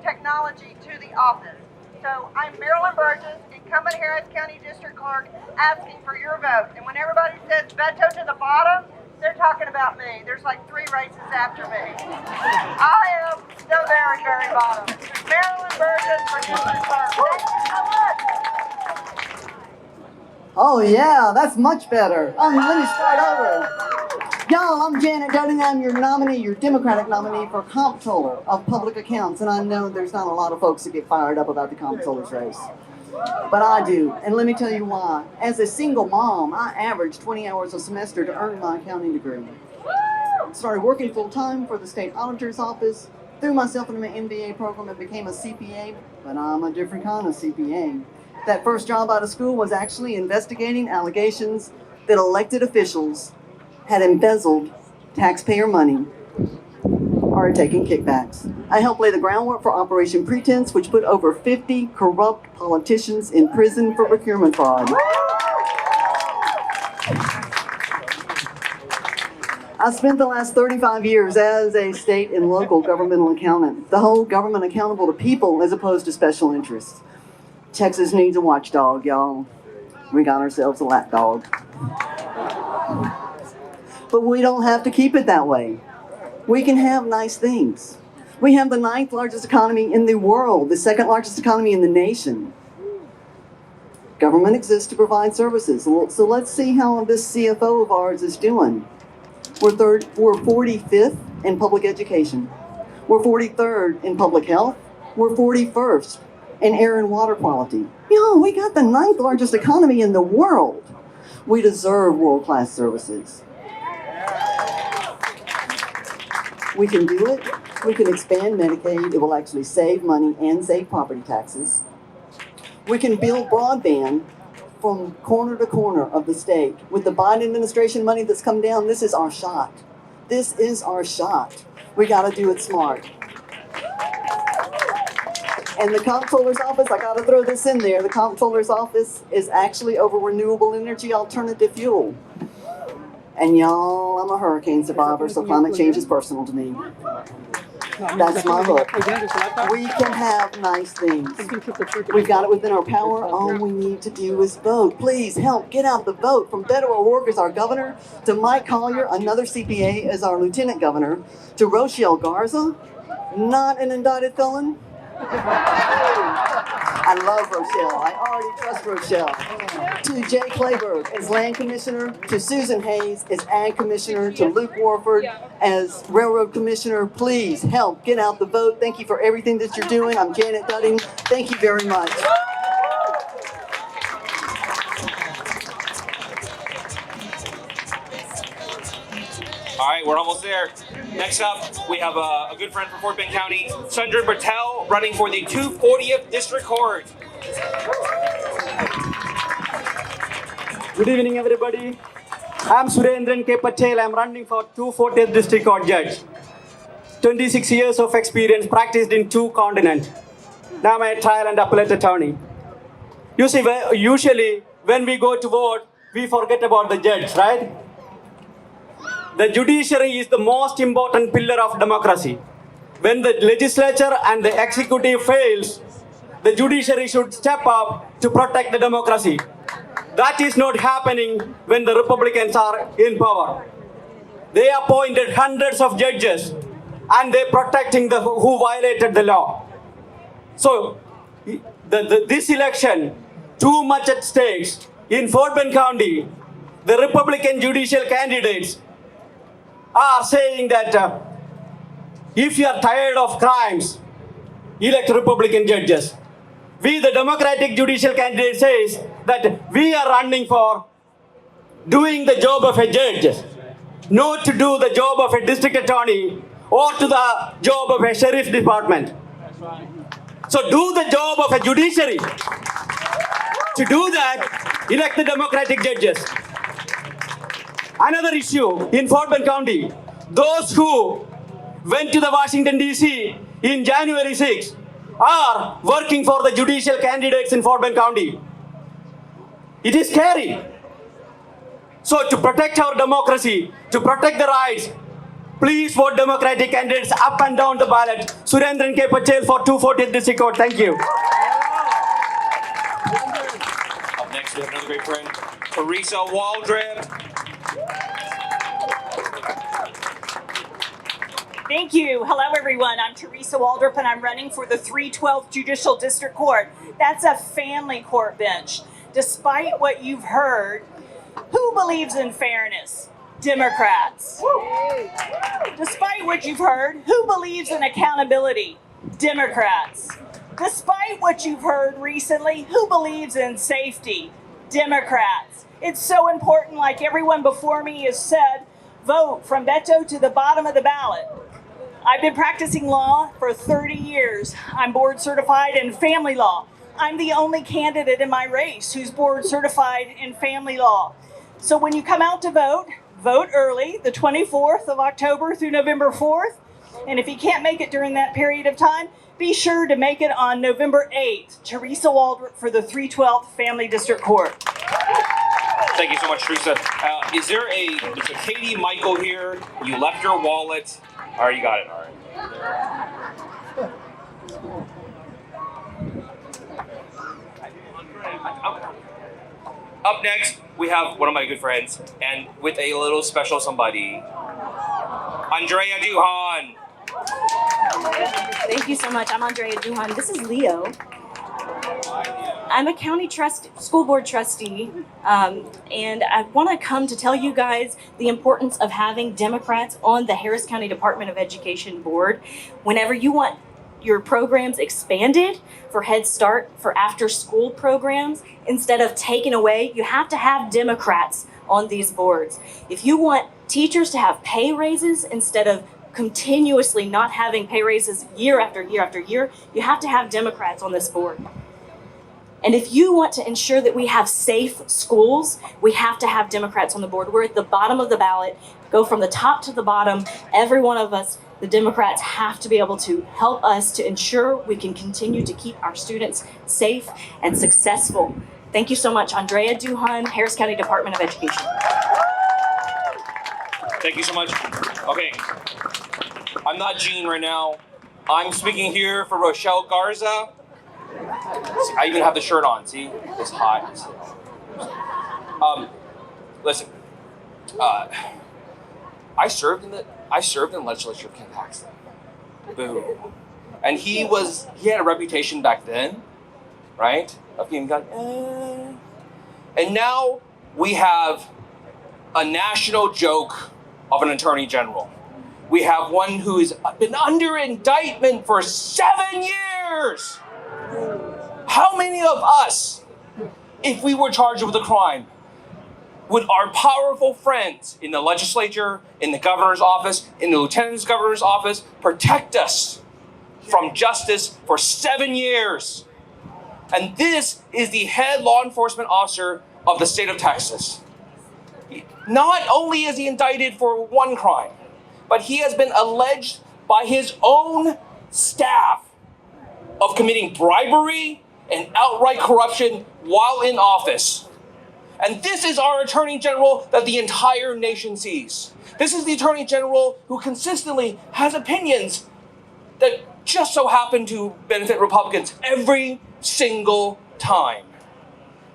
technology to the office. So I'm Marilyn Burgess, incumbent Harris County District Clerk, asking for your vote. And when everybody says Beto to the bottom, they're talking about me. There's like 3 races after me. I am the very, very bottom. Marilyn Burgess for District Clerk. Thank you so much. Oh yeah, that's much better. Let me start over. Y'all, I'm Janet Dudding. I'm your nominee, your Democratic nominee for Comptroller of Public Accounts. And I know there's not a lot of folks that get fired up about the Comptroller's race. But I do, and let me tell you why. As a single mom, I average 20 hours a semester to earn my accounting degree. Started working full-time for the state auditor's office, threw myself into my MBA program and became a CPA, but I'm a different kind of CPA. That first job out of school was actually investigating allegations that elected officials had embezzled taxpayer money or taking kickbacks. I helped lay the groundwork for Operation Pretense, which put over 50 corrupt politicians in prison for procurement fraud. I spent the last 35 years as a state and local governmental accountant. The whole government accountable to people as opposed to special interests. Texas needs a watchdog, y'all. We got ourselves a lapdog. But we don't have to keep it that way. We can have nice things. We have the 9th largest economy in the world, the 2nd largest economy in the nation. Government exists to provide services. So let's see how this CFO of ours is doing. We're 45th in public education. We're 43rd in public health. We're 41st in air and water quality. We got the 9th largest economy in the world. We deserve world-class services. We can do it. We can expand Medicaid. It will actually save money and save property taxes. We can build broadband from corner to corner of the state. With the Biden administration money that's come down, this is our shot. This is our shot. We gotta do it smart. And the comptroller's office, I gotta throw this in there, the comptroller's office is actually over renewable energy alternative fuel. And y'all, I'm a hurricane survivor, so climate change is personal to me. That's my hook. We can have nice things. We've got it within our power. All we need to do is vote. Please help get out the vote. From Beto O'Rourke as our governor, to Mike Collier, another CPA, as our lieutenant governor, to Rochelle Garza, not an indicted felon. I love Rochelle. I already trust Rochelle. To Jay Clayburgh as land commissioner, to Susan Hayes as ag commissioner, to Luke Warford as railroad commissioner. Please help get out the vote. Thank you for everything that you're doing. I'm Janet Dudding. Thank you very much. All right, we're almost there. Next up, we have a good friend from Fort Bend County, Sundrin Bertel, running for the 240th District Court. Good evening, everybody. I'm Surendran K. Patel. I'm running for 240th District Court Judge. 26 years of experience practiced in 2 continents. Now I'm a trial and appellate attorney. You see, usually when we go to vote, we forget about the judge, right? The judiciary is the most important pillar of democracy. When the legislature and the executive fails, the judiciary should step up to protect the democracy. That is not happening when the Republicans are in power. They appointed hundreds of judges and they're protecting the who violated the law. So this election, too much at stake. In Fort Bend County, the Republican judicial candidates are saying that if you are tired of crimes, elect Republican judges. We, the Democratic judicial candidate, says that we are running for doing the job of a judge, not to do the job of a district attorney or to the job of a sheriff department. So do the job of a judiciary. To do that, elect the Democratic judges. Another issue in Fort Bend County, those who went to the Washington, D.C. in January 6 are working for the judicial candidates in Fort Bend County. It is scary. So to protect our democracy, to protect the rights, please vote Democratic candidates up and down the ballot. Surendran K. Patel for 240th District Court. Thank you. Up next, we have another great friend, Teresa Waldron. Thank you. Hello, everyone. I'm Teresa Waldrop, and I'm running for the 312th Judicial District Court. That's a family court bench. Despite what you've heard, who believes in fairness? Democrats. Despite what you've heard, who believes in accountability? Democrats. Despite what you've heard recently, who believes in safety? Democrats. It's so important, like everyone before me has said, vote from Beto to the bottom of the ballot. I've been practicing law for 30 years. I'm board certified in family law. I'm the only candidate in my race who's board certified in family law. So when you come out to vote, vote early, the 24th of October through November 4th. And if you can't make it during that period of time, be sure to make it on November 8th. Teresa Waldrop for the 312th Family District Court. Thank you so much, Teresa. Is there a Katie Michael here? You left your wallet. All right, you got it. All right. Up next, we have one of my good friends, and with a little special somebody, Andrea Duhan. Thank you so much. I'm Andrea Duhan. This is Leo. I'm a county school board trustee, and I want to come to tell you guys the importance of having Democrats on the Harris County Department of Education board. Whenever you want your programs expanded for Head Start, for after school programs, instead of taken away. You have to have Democrats on these boards. If you want teachers to have pay raises instead of continuously not having pay raises year after year after year, you have to have Democrats on this board. And if you want to ensure that we have safe schools, we have to have Democrats on the board. We're at the bottom of the ballot, go from the top to the bottom. Every one of us, the Democrats, have to be able to help us to ensure we can continue to keep our students safe and successful. Thank you so much. Andrea Duhan, Harris County Department of Education. Thank you so much. Okay, I'm not Gene right now. I'm speaking here for Rochelle Garza. See, I even have the shirt on. See, it's hot. Listen. I served in the legislature of Paxton. Boom. And he had a reputation back then, right? Of being like, And now we have a national joke of an attorney general. We have one who's been under indictment for 7 years. How many of us, if we were charged with a crime, would our powerful friends in the legislature, in the governor's office, in the lieutenant governor's office protect us from justice for 7 years? And this is the head law enforcement officer of the state of Texas. Not only is he indicted for one crime, but he has been alleged by his own staff of committing bribery and outright corruption while in office. And this is our Attorney General that the entire nation sees. This is the Attorney General who consistently has opinions that just so happen to benefit Republicans every single time.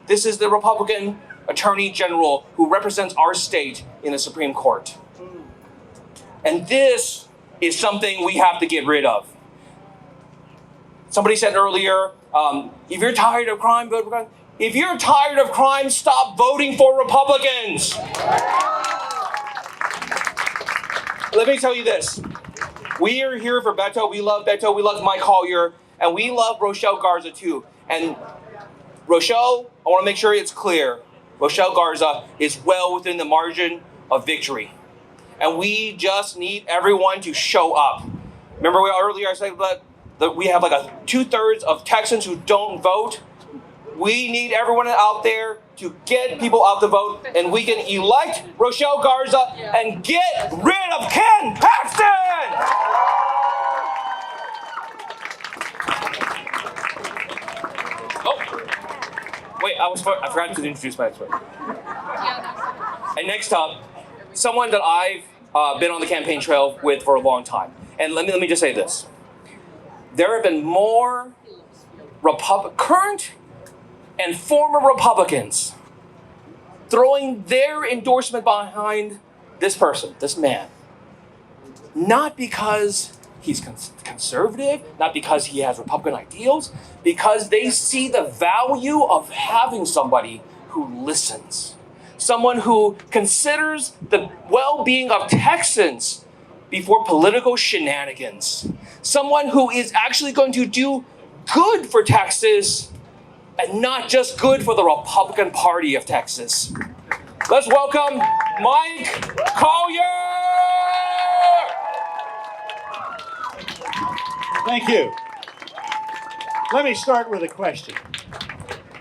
This is the Republican Attorney General who represents our state in the Supreme Court. And this is something we have to get rid of. Somebody said earlier, if you're tired of crime, vote for crime. If you're tired of crime, stop voting for Republicans. Let me tell you this. We are here for Beto. We love Beto. We love Mike Collier. And we love Rochelle Garza too. And Rochelle, I want to make sure it's clear. Rochelle Garza is well within the margin of victory. And we just need everyone to show up. Remember earlier I said that we have like 2/3 of Texans who don't vote. We need everyone out there to get people out to vote, and we can elect Rochelle Garza and get rid of Ken Paxton! Oh, wait, I forgot to introduce myself. And next up, someone that I've been on the campaign trail with for a long time. And let me just say this. There have been more current and former Republicans throwing their endorsement behind this person, this man. Not because he's conservative, not because he has Republican ideals, because they see the value of having somebody who listens. Someone who considers the well-being of Texans before political shenanigans. Someone who is actually going to do good for Texas and not just good for the Republican Party of Texas. Let's welcome Mike Collier! Thank you. Let me start with a question.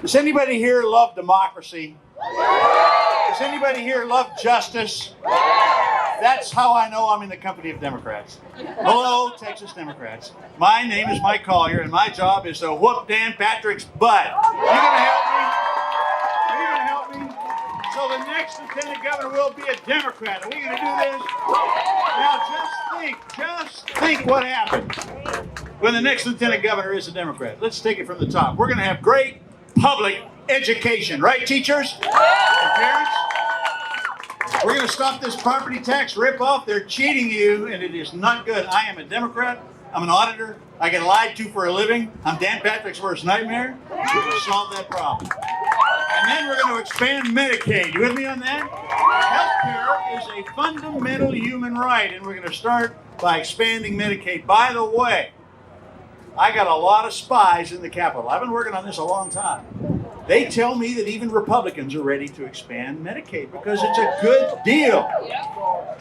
Does anybody here love democracy? Does anybody here love justice? That's how I know I'm in the company of Democrats. Hello, Texas Democrats. My name is Mike Collier, and my job is to whoop Dan Patrick's butt. Are you going to help me? Are you going to help me? So the next lieutenant governor will be a Democrat. Are we going to do this? Now just think what happens when the next lieutenant governor is a Democrat. Let's take it from the top. We're going to have great public education, right, teachers and parents? We're going to stop this property tax ripoff. They're cheating you, and it is not good. I am a Democrat. I'm an auditor. I get lied to for a living. I'm Dan Patrick's worst nightmare. We're going to solve that problem. And then we're going to expand Medicaid. You with me on that? Healthcare is a fundamental human right, and we're going to start by expanding Medicaid. By the way, I got a lot of spies in the Capitol. I've been working on this a long time. They tell me that even Republicans are ready to expand Medicaid because it's a good deal.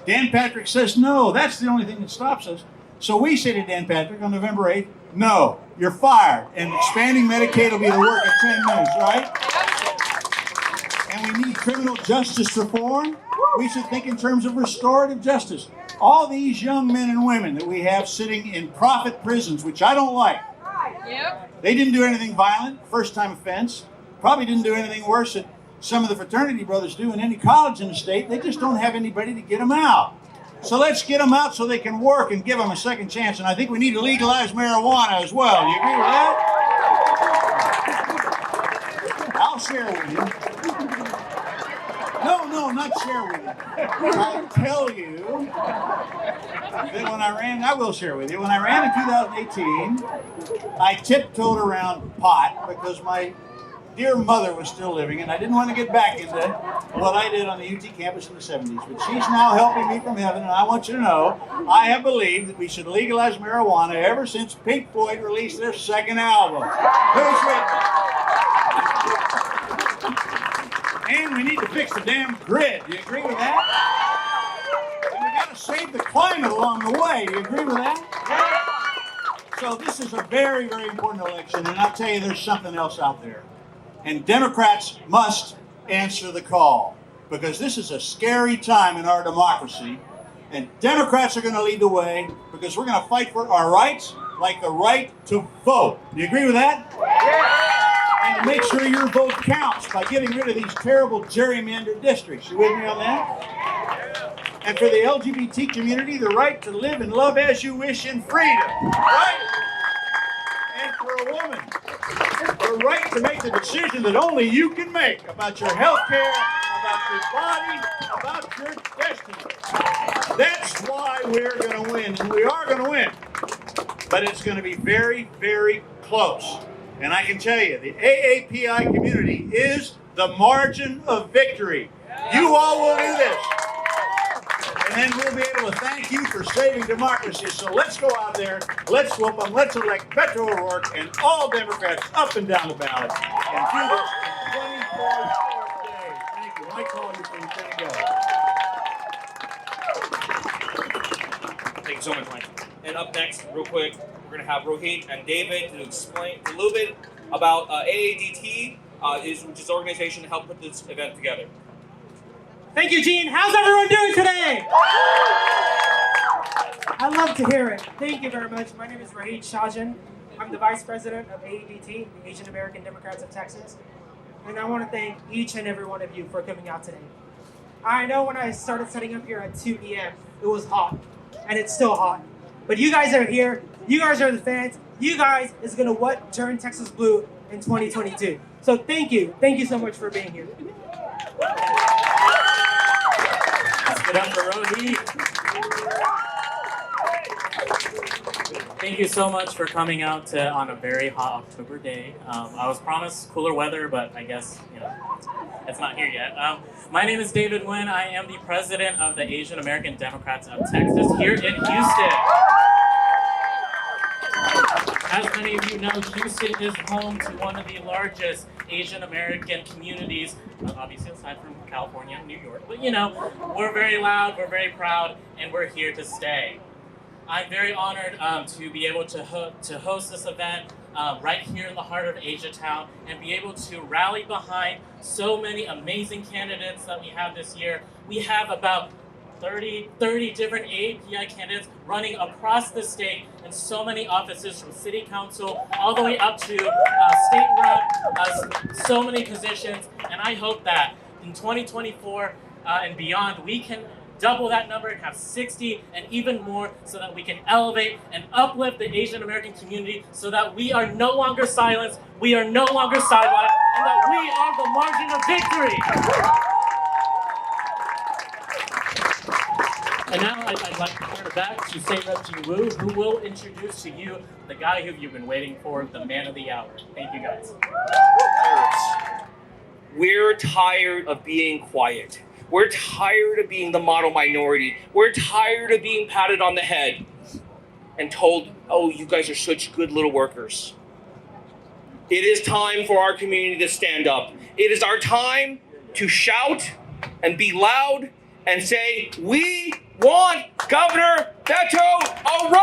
Dan Patrick says, no, that's the only thing that stops us. So we say to Dan Patrick on November 8th, no, you're fired. And expanding Medicaid will be the work of 10 minutes, right? And we need criminal justice reform. We should think in terms of restorative justice. All these young men and women that we have sitting in profit prisons, which I don't like. They didn't do anything violent, first time offense. Probably didn't do anything worse than some of the fraternity brothers do in any college in the state. They just don't have anybody to get them out. So let's get them out so they can work and give them a second chance. And I think we need to legalize marijuana as well. Do you agree with that? I'll share with you. No, not share with you. I'll tell you that when I will share with you, when I ran in 2018, I tiptoed around pot because my dear mother was still living, and I didn't want to get back into what I did on the UT campus in the 70s. But she's now helping me from heaven, and I want you to know, I have believed that we should legalize marijuana ever since Pink Floyd released their second album. Who's with me? And we need to fix the damn grid. Do you agree with that? And we got to save the climate along the way. Do you agree with that? So this is a very, very important election, and I'll tell you, there's something else out there. And Democrats must answer the call because this is a scary time in our democracy. And Democrats are going to lead the way because we're going to fight for our rights, like the right to vote. Do you agree with that? And to make sure your vote counts by getting rid of these terrible gerrymandered districts. You with me on that? And for the LGBT community, the right to live and love as you wish in freedom. Right? And for a woman, the right to make the decision that only you can make about your health care, about your body, about your destiny. That's why we're going to win, and we are going to win. But it's going to be very, very close. And I can tell you, the AAPI community is the margin of victory. You all will do this. And then we'll be able to thank you for saving democracy. So let's go out there, let's whoop them, let's elect Beto O'Rourke and all Democrats up and down the ballot. And do this in 24 short days. Thank you. My call, you can go. Thank you so much, Mike. And up next, real quick, we're going to have Rohit and David to explain a little bit about AADT, which is an organization to help put this event together. Thank you, Gene. How's everyone doing today? I love to hear it. Thank you very much. My name is Rohit Shajan. I'm the Vice President of AADT, the Asian American Democrats of Texas. And I want to thank each and every one of you for coming out today. I know when I started setting up here at 2 p.m., it was hot, and it's still hot. But you guys are here. You guys are the fans. You guys is going to what turn Texas blue in 2022. So thank you. Thank you so much for being here. Let's get up for Rohit. Thank you so much for coming out on a very hot October day. I was promised cooler weather, but I guess, it's not here yet. My name is David Wynn. I am the president of the Asian American Democrats of Texas here in Houston. As many of you know, Houston is home to one of the largest Asian American communities, obviously aside from California and New York. But we're very loud, we're very proud, and we're here to stay. I'm very honored to be able to host this event right here in the heart of Asiatown and be able to rally behind so many amazing candidates that we have this year. We have about 30 different AAPI candidates running across the state in so many offices, from city council all the way up to state rep, so many positions. And I hope that in 2024 and beyond, we can double that number and have 60 and even more, so that we can elevate and uplift the Asian American community, so that we are no longer silenced, we are no longer sidelined, and that we are the margin of victory. And now I'd like to turn it back to State Rep Ji Woo, who will introduce to you the guy who you've been waiting for, the man of the hour. Thank you, guys. We're tired of being quiet. We're tired of being the model minority. We're tired of being patted on the head. and told, oh, you guys are such good little workers. It is time for our community to stand up. It is our time to shout and be loud and say, we want Governor Beto O'Rourke!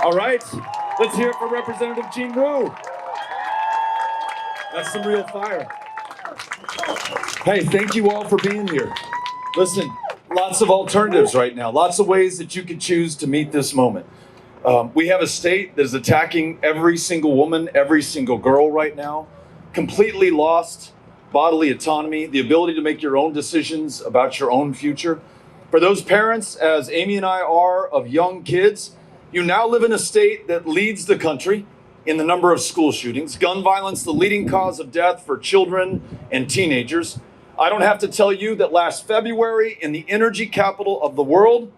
All right, let's hear it for Representative Jean Wu. That's some real fire. Hey, thank you all for being here. Listen, lots of alternatives right now, lots of ways that you could choose to meet this moment. We have a state that is attacking every single woman, every single girl right now, completely lost bodily autonomy, the ability to make your own decisions about your own future. For those parents, as Amy and I are, of young kids, you now live in a state that leads the country in the number of school shootings, gun violence, the leading cause of death for children and teenagers. I don't have to tell you that last February in the energy capital of the world,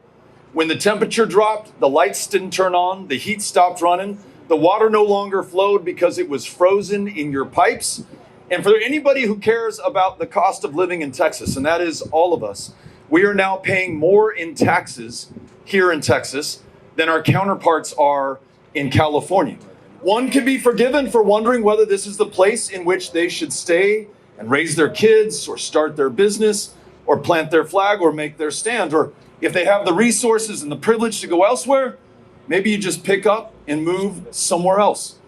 when the temperature dropped, the lights didn't turn on, the heat stopped running, the water no longer flowed because it was frozen in your pipes. And for anybody who cares about the cost of living in Texas, and that is all of us, we are now paying more in taxes here in Texas than our counterparts are in California. One can be forgiven for wondering whether this is the place in which they should stay and raise their kids or start their business or plant their flag or make their stand. Or if they have the resources and the privilege to go elsewhere, maybe you just pick up and move somewhere else.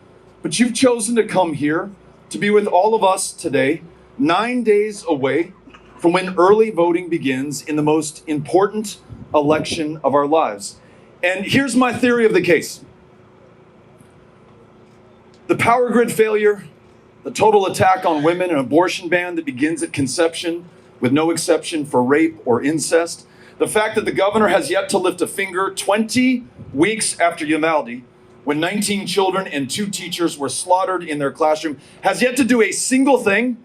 But you've chosen to come here to be with all of us today, 9 days away from when early voting begins in the most important election of our lives. And here's my theory of the case. The power grid failure, the total attack on women, an abortion ban that begins at conception with no exception for rape or incest, the fact that the governor has yet to lift a finger 20 weeks after Uvalde, when 19 children and 2 teachers were slaughtered in their classroom, has yet to do a single thing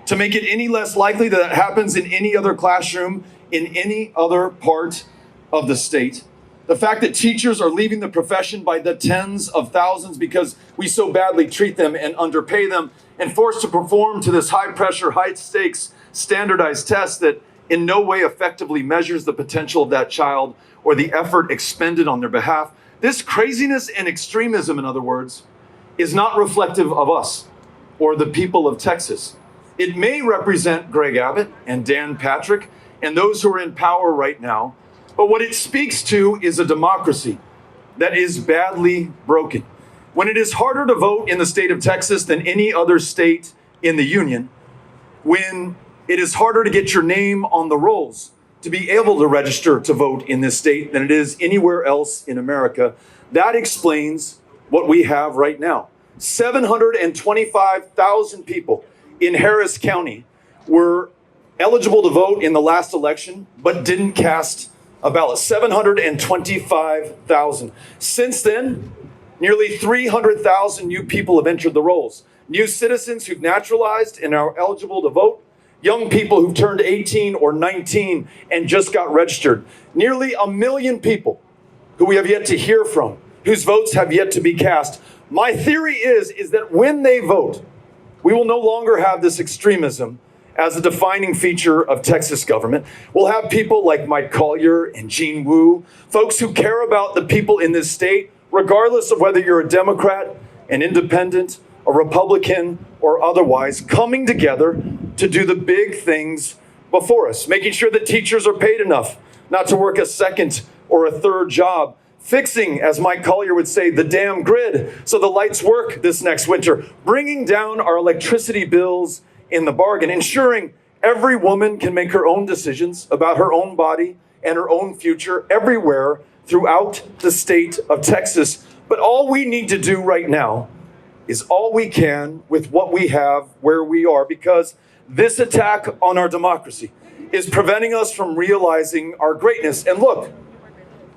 to make it any less likely that it happens in any other classroom in any other part of the state. The fact that teachers are leaving the profession by the tens of thousands because we so badly treat them and underpay them and forced to perform to this high-pressure, high-stakes, standardized test that in no way effectively measures the potential of that child or the effort expended on their behalf. This craziness and extremism, in other words, is not reflective of us or the people of Texas. It may represent Greg Abbott and Dan Patrick and those who are in power right now, but what it speaks to is a democracy that is badly broken. When it is harder to vote in the state of Texas than any other state in the union, when it is harder to get your name on the rolls to be able to register to vote in this state than it is anywhere else in America, that explains what we have right now. 725,000 people in Harris County were eligible to vote in the last election, but didn't cast a ballot. 725,000. Since then, nearly 300,000 new people have entered the rolls. New citizens who've naturalized and are eligible to vote. Young people who've turned 18 or 19 and just got registered. Nearly 1 million people who we have yet to hear from, whose votes have yet to be cast. My theory is that when they vote, we will no longer have this extremism as a defining feature of Texas government. We'll have people like Mike Collier and Jean Wu, folks who care about the people in this state, regardless of whether you're a Democrat, an independent, a Republican, or otherwise, coming together to do the big things before us, making sure that teachers are paid enough not to work a second or a third job, fixing, as Mike Collier would say, the damn grid so the lights work this next winter, bringing down our electricity bills in the bargain, ensuring every woman can make her own decisions about her own body and her own future everywhere throughout the state of Texas. But all we need to do right now is all we can with what we have where we are, because this attack on our democracy is preventing us from realizing our greatness. And look,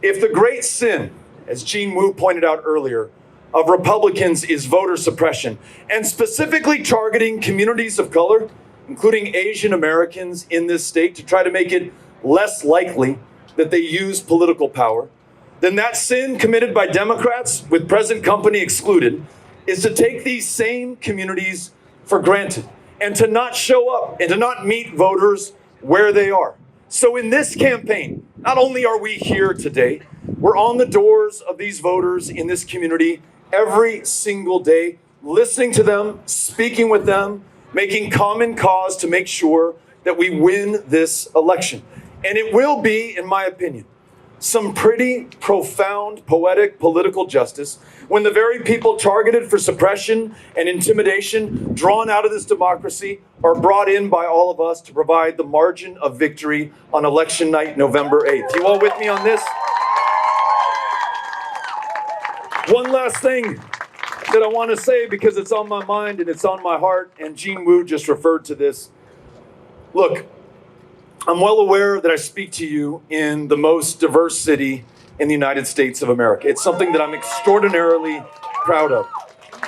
if the great sin, as Jean Wu pointed out earlier, of Republicans is voter suppression, and specifically targeting communities of color, including Asian Americans in this state, to try to make it less likely that they use political power, then that sin committed by Democrats, with present company excluded, is to take these same communities for granted and to not show up and to not meet voters where they are. So in this campaign, not only are we here today, we're on the doors of these voters in this community every single day, listening to them, speaking with them, making common cause to make sure that we win this election. And it will be, in my opinion, some pretty profound, poetic political justice when the very people targeted for suppression and intimidation drawn out of this democracy are brought in by all of us to provide the margin of victory on election night, November 8th. You all with me on this? One last thing that I want to say, because it's on my mind and it's on my heart, and Jean Wu just referred to this. Look, I'm well aware that I speak to you in the most diverse city in the United States of America. It's something that I'm extraordinarily proud of.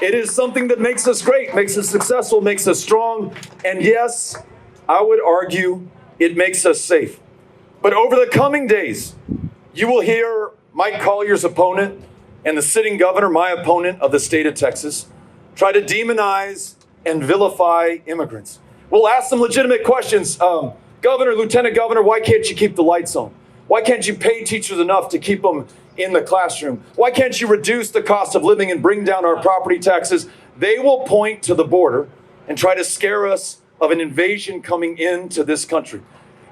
It is something that makes us great, makes us successful, makes us strong, and yes, I would argue it makes us safe. But over the coming days, you will hear Mike Collier's opponent and the sitting governor, my opponent of the state of Texas, try to demonize and vilify immigrants. We'll ask them legitimate questions. Governor, Lieutenant Governor, why can't you keep the lights on? Why can't you pay teachers enough to keep them in the classroom? Why can't you reduce the cost of living and bring down our property taxes? They will point to the border and try to scare us of an invasion coming into this country.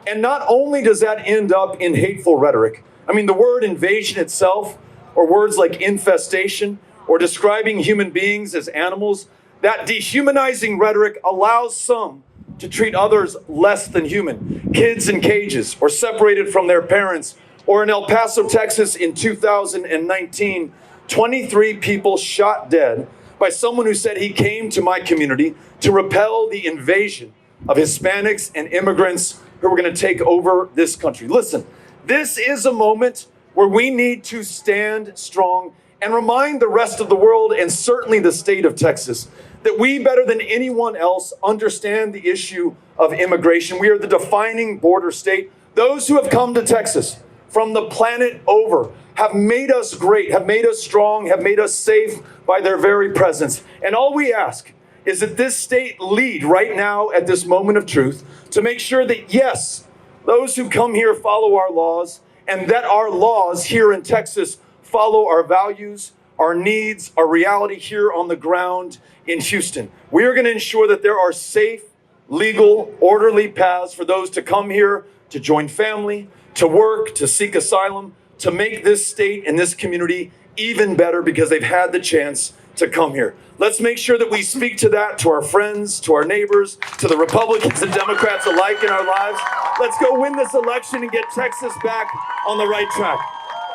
And not only does that end up in hateful rhetoric, I mean, the word invasion itself, or words like infestation, or describing human beings as animals, that dehumanizing rhetoric allows some to treat others less than human. Kids in cages, or separated from their parents, or in El Paso, Texas in 2019, 23 people shot dead by someone who said he came to my community to repel the invasion of Hispanics and immigrants who were going to take over this country. Listen, this is a moment where we need to stand strong and remind the rest of the world, and certainly the state of Texas, that we, better than anyone else, understand the issue of immigration. We are the defining border state. Those who have come to Texas from the planet over have made us great, have made us strong, have made us safe by their very presence. And all we ask is that this state lead right now at this moment of truth to make sure that, yes, those who come here follow our laws, and that our laws here in Texas follow our values, our needs, our reality here on the ground in Houston. We are going to ensure that there are safe, legal, orderly paths for those to come here, to join family, to work, to seek asylum, to make this state and this community even better because they've had the chance to come here. Let's make sure that we speak to that, to our friends, to our neighbors, to the Republicans and Democrats alike in our lives. Let's go win this election and get Texas back on the right track.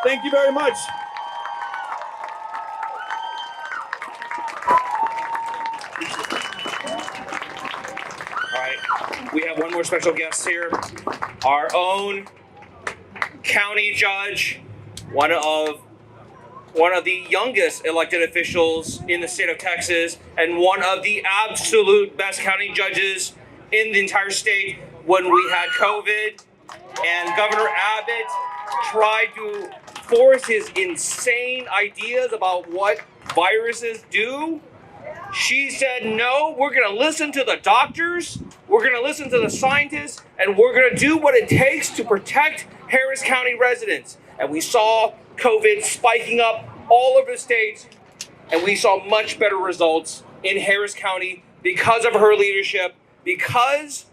Thank you very much. All right, we have one more special guest here. Our own county judge, one of the youngest elected officials in the state of Texas, and one of the absolute best county judges in the entire state when we had COVID and Governor Abbott tried to force his insane ideas about what viruses do. She said, no, we're going to listen to the doctors, we're going to listen to the scientists, and we're going to do what it takes to protect Harris County residents. And we saw COVID spiking up all over the state, and we saw much better results in Harris County because of her leadership, because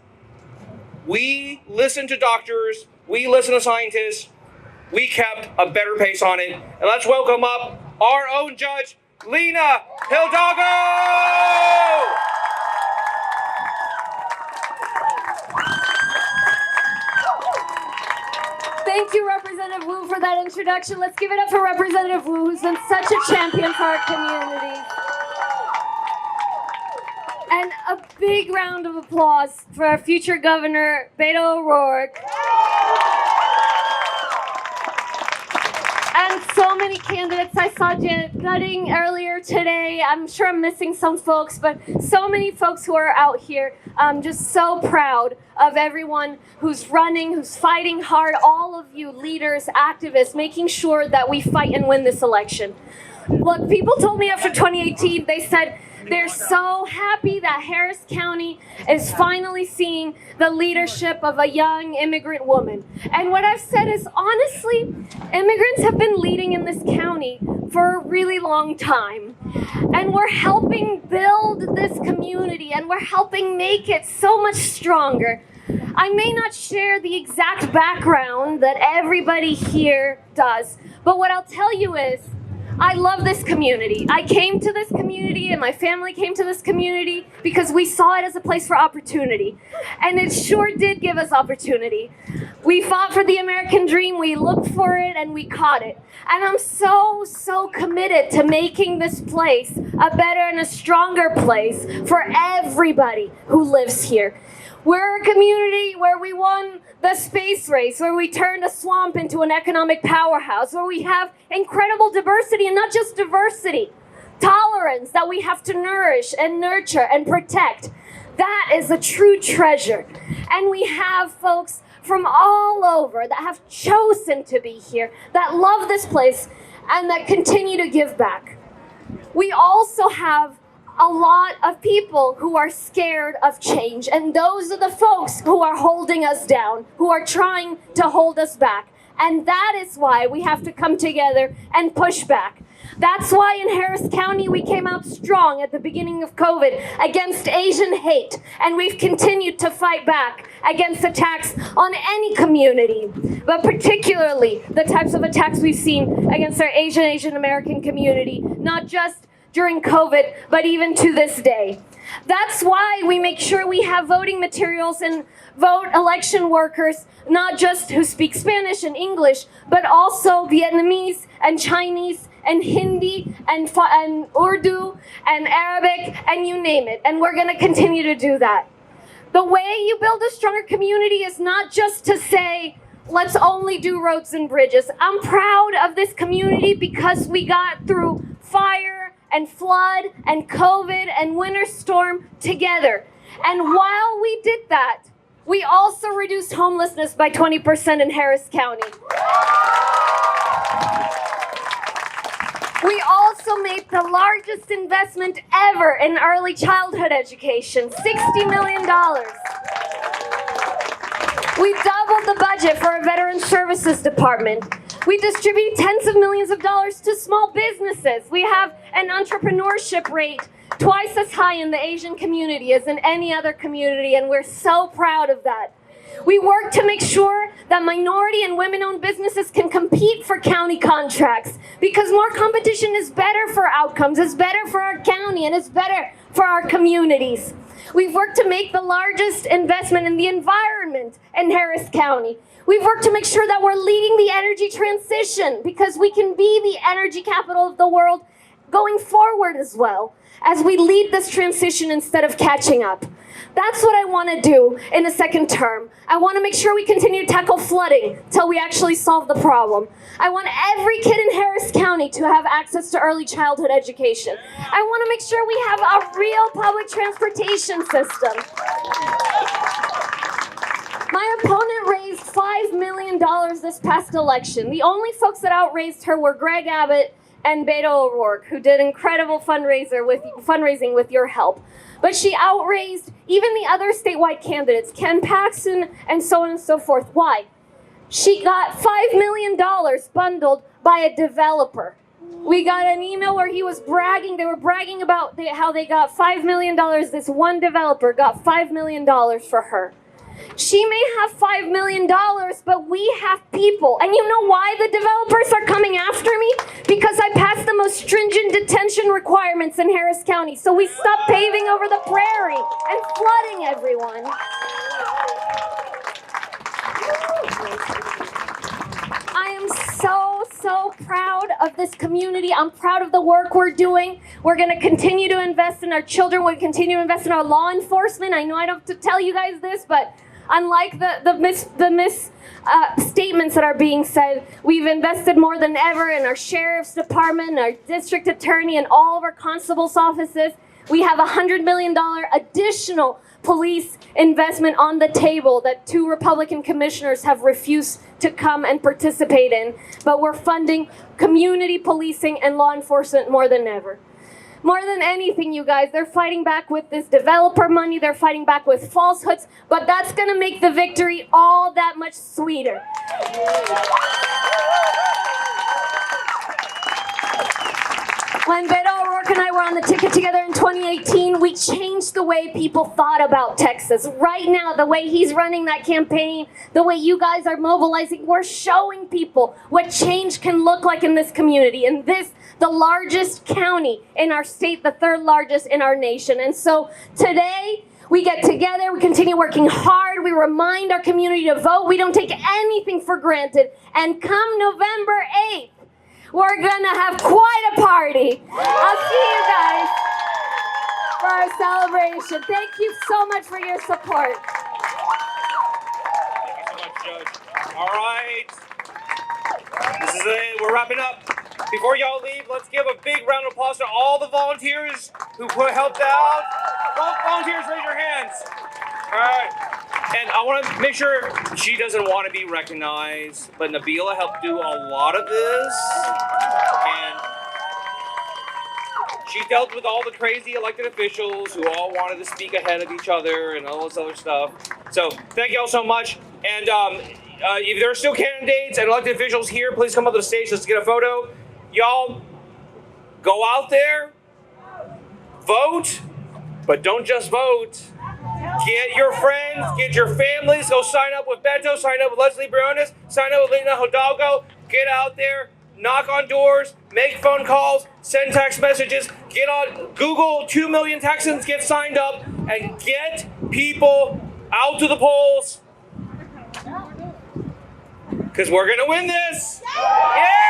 we listened to doctors, we listened to scientists, we kept a better pace on it. And let's welcome up our own judge, Lina Hidalgo! Thank you, Representative Wu, for that introduction. Let's give it up for Representative Wu, who's been such a champion for our community. And a big round of applause for our future governor, Beto O'Rourke. And so many candidates. I saw Dudding earlier today. I'm sure I'm missing some folks, but so many folks who are out here. I'm just so proud of everyone who's running, who's fighting hard, all of you leaders, activists, making sure that we fight and win this election. Look, people told me after 2018, they said, They're so happy that Harris County is finally seeing the leadership of a young immigrant woman. And what I've said is, honestly, immigrants have been leading in this county for a really long time. And we're helping build this community, and we're helping make it so much stronger. I may not share the exact background that everybody here does, but what I'll tell you is, I love this community. I came to this community and my family came to this community because we saw it as a place for opportunity. And it sure did give us opportunity. We fought for the American dream, we looked for it, and we caught it. And I'm so committed to making this place a better and a stronger place for everybody who lives here. We're a community where we won the space race, where we turned a swamp into an economic powerhouse, where we have incredible diversity, and not just diversity, tolerance that we have to nourish and nurture and protect. That is a true treasure. And we have folks from all over that have chosen to be here, that love this place, and that continue to give back. We also have a lot of people who are scared of change, and those are the folks who are holding us down, who are trying to hold us back. And that is why we have to come together and push back. That's why in Harris County we came out strong at the beginning of COVID against Asian hate, and we've continued to fight back against attacks on any community, but particularly the types of attacks we've seen against our Asian American community, not just during COVID, but even to this day. That's why we make sure we have voting materials and vote election workers, not just who speak Spanish and English, but also Vietnamese and Chinese and Hindi and Urdu and Arabic and you name it. And we're gonna continue to do that. The way you build a stronger community is not just to say, let's only do roads and bridges. I'm proud of this community because we got through fire and flood and COVID and winter storm together. And while we did that, we also reduced homelessness by 20% in Harris County. We also made the largest investment ever in early childhood education, $60 million. We doubled the budget for our Veteran Services Department. We distribute tens of millions of dollars to small businesses. We have an entrepreneurship rate twice as high in the Asian community as in any other community, and we're so proud of that. We work to make sure that minority and women-owned businesses can compete for county contracts, because more competition is better for outcomes, it's better for our county, and it's better for our communities. We've worked to make the largest investment in the environment in Harris County. We've worked to make sure that we're leading the energy transition, because we can be the energy capital of the world going forward as well, as we lead this transition instead of catching up. That's what I want to do in the second term. I want to make sure we continue to tackle flooding till we actually solve the problem. I want every kid in Harris County to have access to early childhood education. I want to make sure we have a real public transportation system. My opponent raised $5 million this past election. The only folks that outraised her were Greg Abbott and Beto O'Rourke, who did incredible fundraising with your help. But she outraised even the other statewide candidates, Ken Paxton and so on and so forth. Why? She got $5 million bundled by a developer. We got an email where he was bragging, they were bragging about how they got $5 million. This one developer got $5 million for her. She may have $5 million, but we have people. And you know why the developers are coming after me? Because I passed the most stringent detention requirements in Harris County. So we stopped paving over the prairie and flooding everyone. I am so proud of this community. I'm proud of the work we're doing. We're going to continue to invest in our children. We're going to continue to invest in our law enforcement. I know I don't have to tell you guys this, but unlike the statements that are being said, we've invested more than ever in our sheriff's department, our district attorney, and all of our constables' offices. We have $100 million additional police investment on the table that 2 Republican commissioners have refused to come and participate in. But we're funding community policing and law enforcement more than ever. More than anything, you guys, they're fighting back with this developer money, they're fighting back with falsehoods, but that's gonna make the victory all that much sweeter. When Beto, O'Rourke, and I were on the ticket together in 2018, we changed the way people thought about Texas. Right now, the way he's running that campaign, the way you guys are mobilizing, we're showing people what change can look like in this community. And this, the largest county in our state, the third largest in our nation. And so today, we get together, we continue working hard, we remind our community to vote, we don't take anything for granted. And come November 8th, we're gonna have quite a party. I'll see you guys for our celebration. Thank you so much for your support. Thank you so much, Judge. All right. This is it. We're wrapping up. Before y'all leave, let's give a big round of applause to all the volunteers who helped out. All volunteers, raise your hands. All right. And I want to make sure she doesn't want to be recognized, but Nabila helped do a lot of this. And she dealt with all the crazy elected officials who all wanted to speak ahead of each other and all this other stuff. So thank you all so much. And if there are still candidates and elected officials here, please come up to the stage. Let's get a photo. Y'all go out there, vote, but don't just vote. Get your friends, get your families, go sign up with Beto, sign up with Leslie Briones, sign up with Lina Hidalgo. Get out there, knock on doors, make phone calls, send text messages, get on Google 2 million Texans, get signed up, and get people out to the polls. Because we're going to win this. Yeah!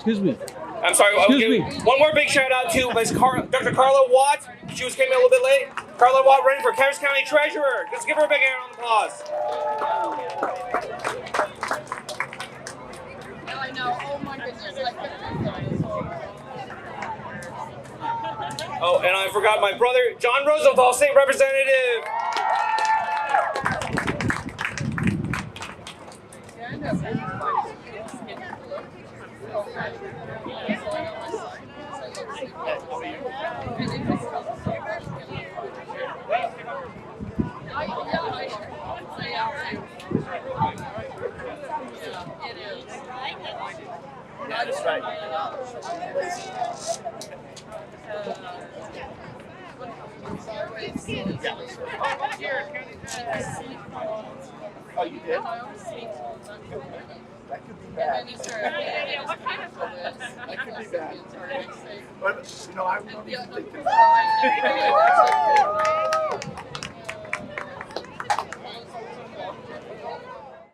Excuse me. I'm sorry. One more big shout out to Ms. Dr. Carla Watt. She came in a little bit late. Carla Watt running for Harris County Treasurer. Let's give her a big round of applause. I know. Oh my goodness. Oh, and I forgot my brother, John Rosenthal, State Representative. That's right. Oh, you did? That could be bad. What kind of that could be bad. But, you know, I'm not even thinking about it.